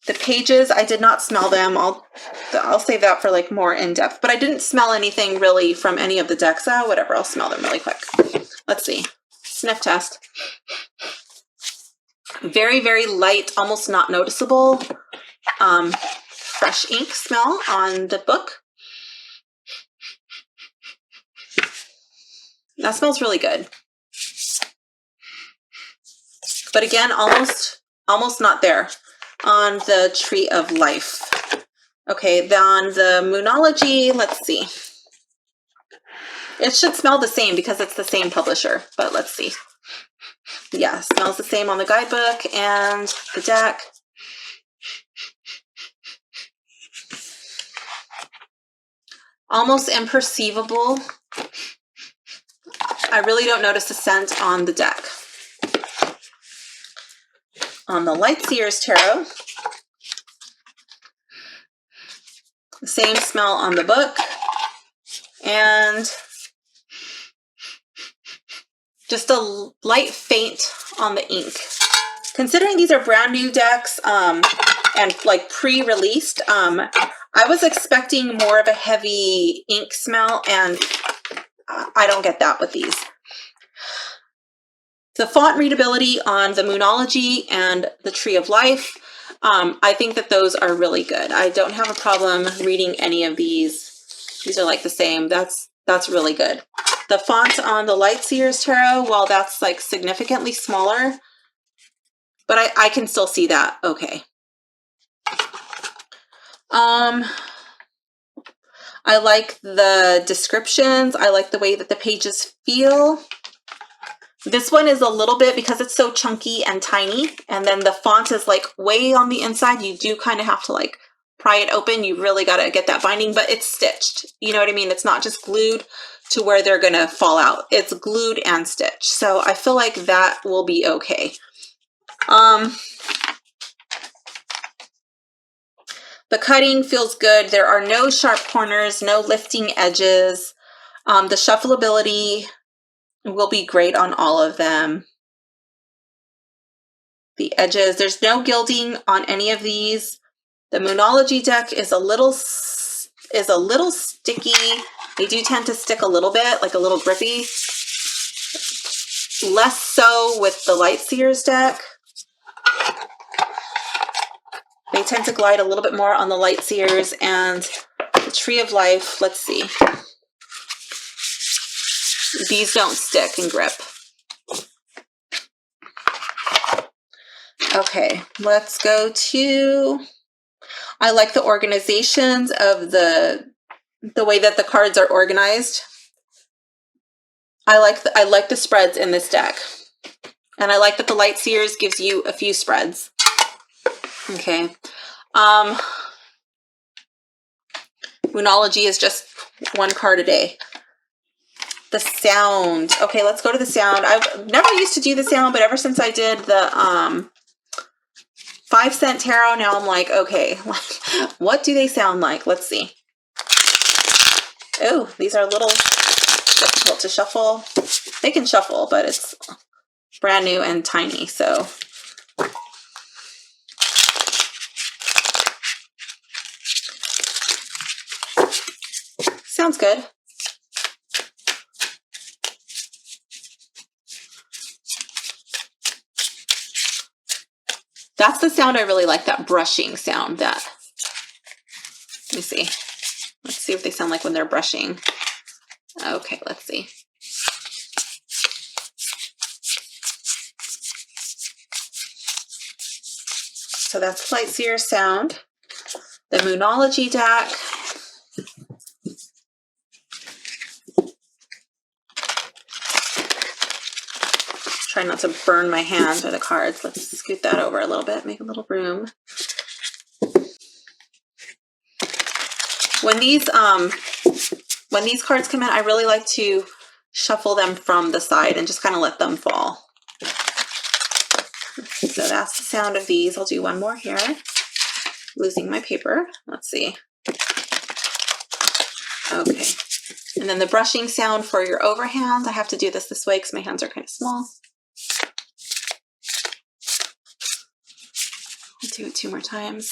The pages, I did not smell them. I'll save that for like more in depth, but I didn't smell anything really from any of the decks. Whatever, I'll smell them really quick. Let's see. Sniff test. Very, very light, almost not noticeable. Fresh ink smell on the book. That smells really good. But again, almost not there on the Tree of Life. Okay, then on the Moonology, let's see. It should smell the same because it's the same publisher, but let's see. Yeah, smells the same on the guidebook and the deck. Almost imperceivable. I really don't notice the scent on the deck. On the Light Seer's Tarot, the same smell on the book, and just a light faint on the ink. Considering these are brand new decks and like pre-released, I was expecting more of a heavy ink smell and I don't get that with these. The font readability on the Moonology and the Tree of Life, I think that those are really good. I don't have a problem reading any of these. These are like the same. That's really good. The font on the Light Seers Tarot, well, that's like significantly smaller, but I can still see that okay. I like the descriptions. I like the way that the pages feel. This one is a little bit, because it's so chunky and tiny, and then the font is like way on the inside. You do kind of have to like pry it open. You really got to get that binding, but it's stitched. You know what I mean? It's not just glued to where they're going to fall out. It's glued and stitched. So I feel like that will be okay. The cutting feels good. There are no sharp corners, no lifting edges. The shuffleability will be great on all of them. The edges, there's no gilding on any of these. The Moonology deck is a little sticky. They do tend to stick a little bit, like a little grippy. Less so with the Light Seers deck. They tend to glide a little bit more on the Light Seers, and the Tree of Life, let's see. These don't stick and grip. Okay, let's go to, I like the organizations of the way that the cards are organized. I like the spreads in this deck. And I like that the Light Seers gives you a few spreads. Okay. Moonology is just one card a day. The sound. Okay, let's go to the sound. I've never used to do the sound, but ever since I did the 5-cent tarot, now I'm like, okay, what do they sound like? Let's see. Oh, these are a little difficult to shuffle. They can shuffle, but it's brand new and tiny, so. Sounds good. That's the sound I really like, that brushing sound. That. Let me see. Let's see what they sound like when they're brushing. Okay, let's see. So that's Light Seer sound. The Moonology deck. Try not to burn my hand with the cards. Let's scoot that over a little bit, make a little room. When these cards come in, I really like to shuffle them from the side and just kind of let them fall. So that's the sound of these. I'll do one more here. Losing my paper. Let's see. Okay. And then the brushing sound for your overhand. I have to do this way because my hands are kind of small. I'll do it 2 more times.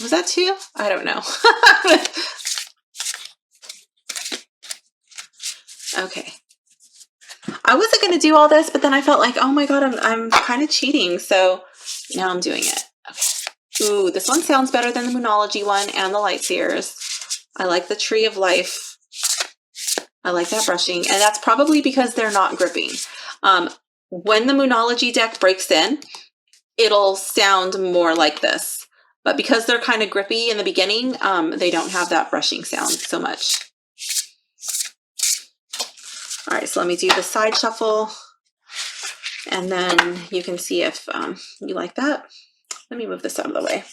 Was that 2? I don't know. Okay. I wasn't going to do all this, but then I felt like, oh my God, I'm kind of cheating. So now I'm doing it. Okay. Ooh, this one sounds better than the Moonology one and the Light Seers. I like the Tree of Life. I like that brushing. And that's probably because they're not gripping. When the Moonology deck breaks in, it'll sound more like this. But because they're kind of grippy in the beginning, they don't have that brushing sound so much. All right, so let me do the side shuffle, and then you can see if you like that. Let me move this out of the way.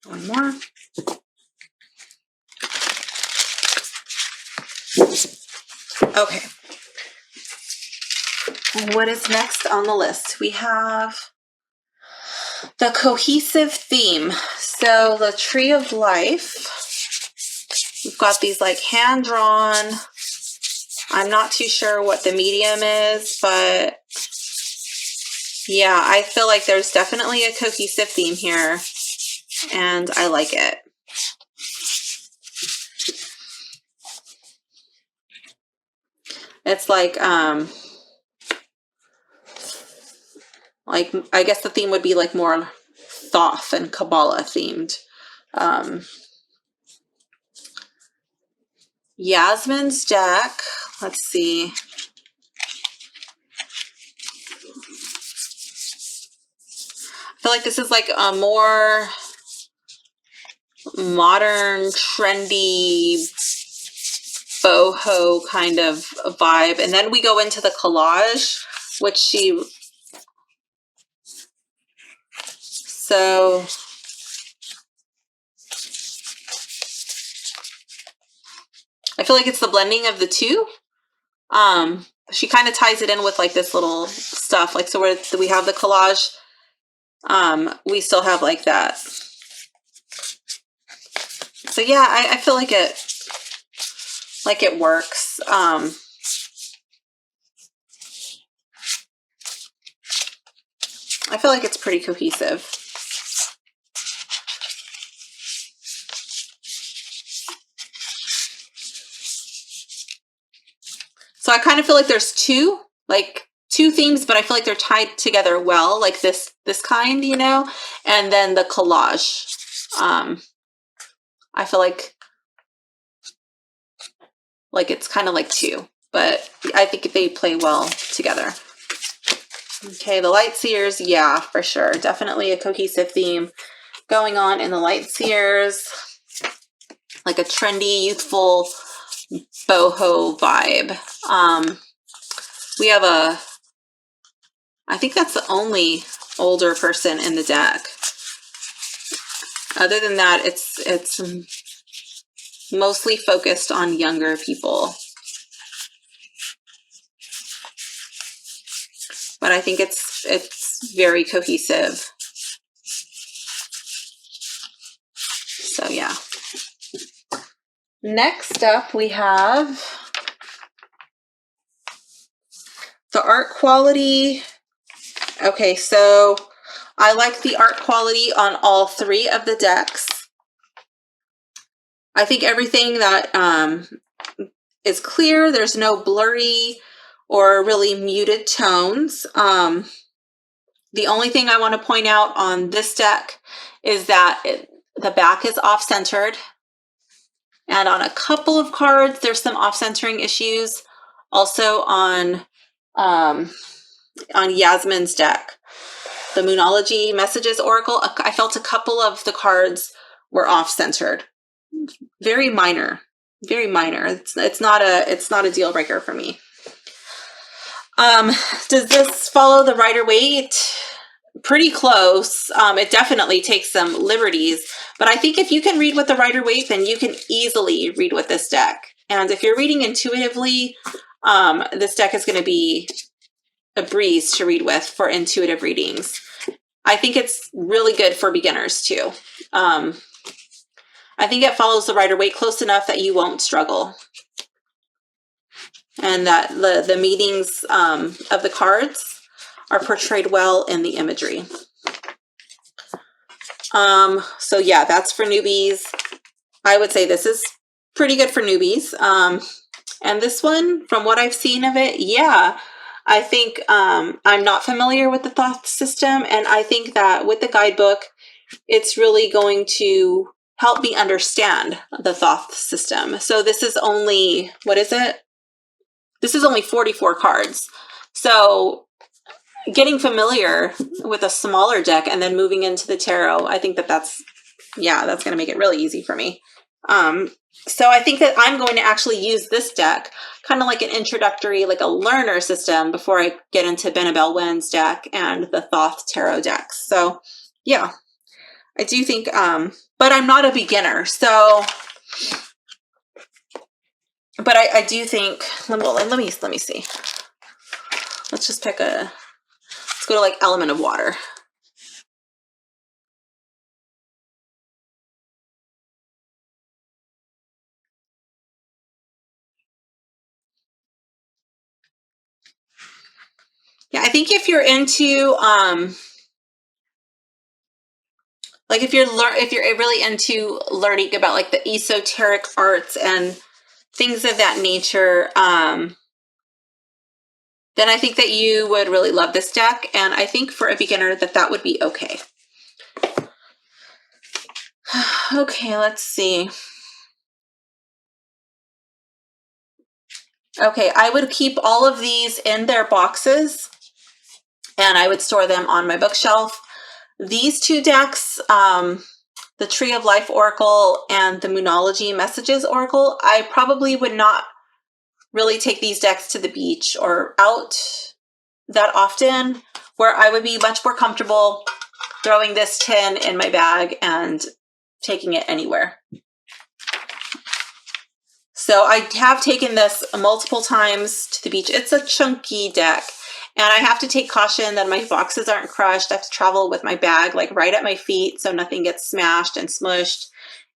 One more. Okay. What is next on the list? We have The cohesive theme. So the Tree of Life, we've got these like hand-drawn, I'm not too sure what the medium is, but yeah, I feel like there's definitely a cohesive theme here, and I like it. It's like I guess the theme would be like more Thoth and Kabbalah themed. Yasmin's deck, let's see. I feel like this is like a more modern, trendy, boho kind of vibe. And then we go into the collage, which so I feel like it's the blending of the two. She kind of ties it in with like this little stuff. Like, so where we have the collage, we still have like that. So yeah, I feel like it works. I feel like it's pretty cohesive. So I kind of feel like there's two themes, but I feel like they're tied together well, like this kind, you know, and then the collage. I feel like it's kind of like two, but I think they play well together. Okay, the Light Seers, yeah, for sure. Definitely a cohesive theme going on in the Light Seers. Like a trendy, youthful, boho vibe. We have I think that's the only older person in the deck. Other than that, it's mostly focused on younger people. But I think it's very cohesive. So yeah. Next up we have the art quality. Okay, so I like the art quality on all three of the decks. I think everything that is clear. There's no blurry or really muted tones. The only thing I want to point out on this deck is that the back is off-centered. And on a couple of cards, there's some off-centering issues. Also on Yasmin's deck, the Moonology Messages Oracle, I felt a couple of the cards were off-centered. Very minor, very minor. It's not a deal breaker for me. Does this follow the Rider-Waite? Pretty close. It definitely takes some liberties, but I think if you can read with the Rider-Waite, then you can easily read with this deck. And if you're reading intuitively, this deck is going to be a breeze to read with for intuitive readings. I think it's really good for beginners too. I think it follows the Rider-Waite close enough that you won't struggle. And that the meanings of the cards are portrayed well in the imagery. So yeah, that's for newbies. I would say this is pretty good for newbies. And this one, from what I've seen of it, yeah, I think I'm not familiar with the Thoth system, and I think that with the guidebook, it's really going to help me understand the Thoth system. So this is only, what is it? This is only 44 cards. So getting familiar with a smaller deck and then moving into the tarot, I think that's going to make it really easy for me. So I think that I'm going to actually use this deck kind of like an introductory, like a learner system before I get into Benabel Wen's deck and the Thoth tarot decks. So yeah, I do think, but I'm not a beginner. So, but I do think, well, let me see. Let's just pick let's go to like Element of Water. Yeah, I think if you're into like if you're really into learning about like the esoteric arts and things of that nature, then I think that you would really love this deck. And I think for a beginner that would be okay. Okay, let's see. Okay, I would keep all of these in their boxes and I would store them on my bookshelf. These two decks, the Tree of Life Oracle and the Moonology Messages Oracle, I probably would not really take these decks to the beach or out that often, where I would be much more comfortable throwing this tin in my bag and taking it anywhere. So I have taken this multiple times to the beach. It's a chunky deck, and I have to take caution that my boxes aren't crushed. I have to travel with my bag like right at my feet so nothing gets smashed and smushed.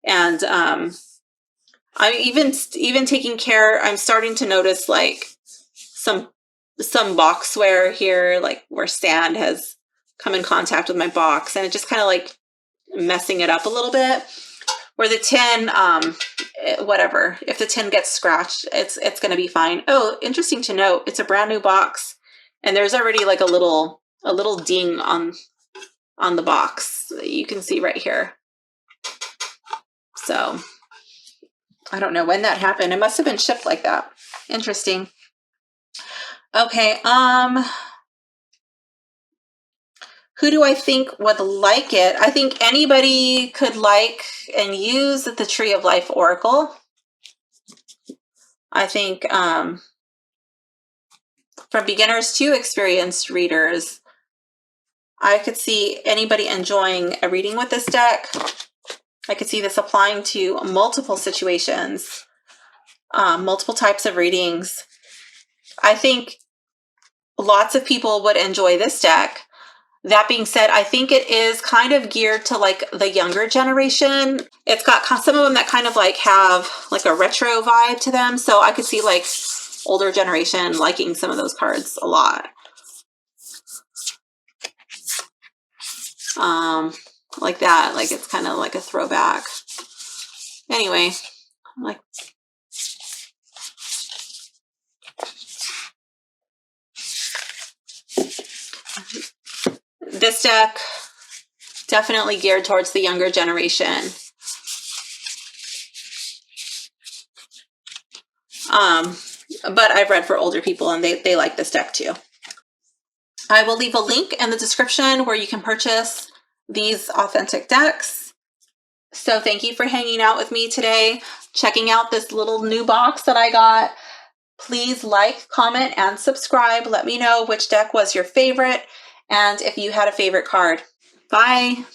And I'm even taking care. I'm starting to notice like some boxware here, like where sand has come in contact with my box, and it just kind of like messing it up a little bit. Where the tin, whatever, if the tin gets scratched, it's going to be fine. Oh, interesting to note, it's a brand new box, and there's already like a little ding on the box that you can see right here. So I don't know when that happened. It must have been shipped like that. Interesting. Okay, who do I think would like it? I think anybody could like and use the Tree of Life Oracle. I think from beginners to experienced readers, I could see anybody enjoying a reading with this deck. I could see this applying to multiple situations, multiple types of readings. I think lots of people would enjoy this deck. That being said, I think it is kind of geared to like the younger generation. It's got some of them that kind of like have like a retro vibe to them. So I could see like older generation liking some of those cards a lot. Like that, like it's kind of like a throwback. Anyway, like this deck, definitely geared towards the younger generation. But I've read for older people and they like this deck too. I will leave a link in the description where you can purchase these authentic decks. So thank you for hanging out with me today, checking out this little new box that I got. Please like, comment, and subscribe. Let me know which deck was your favorite and if you had a favorite card. Bye.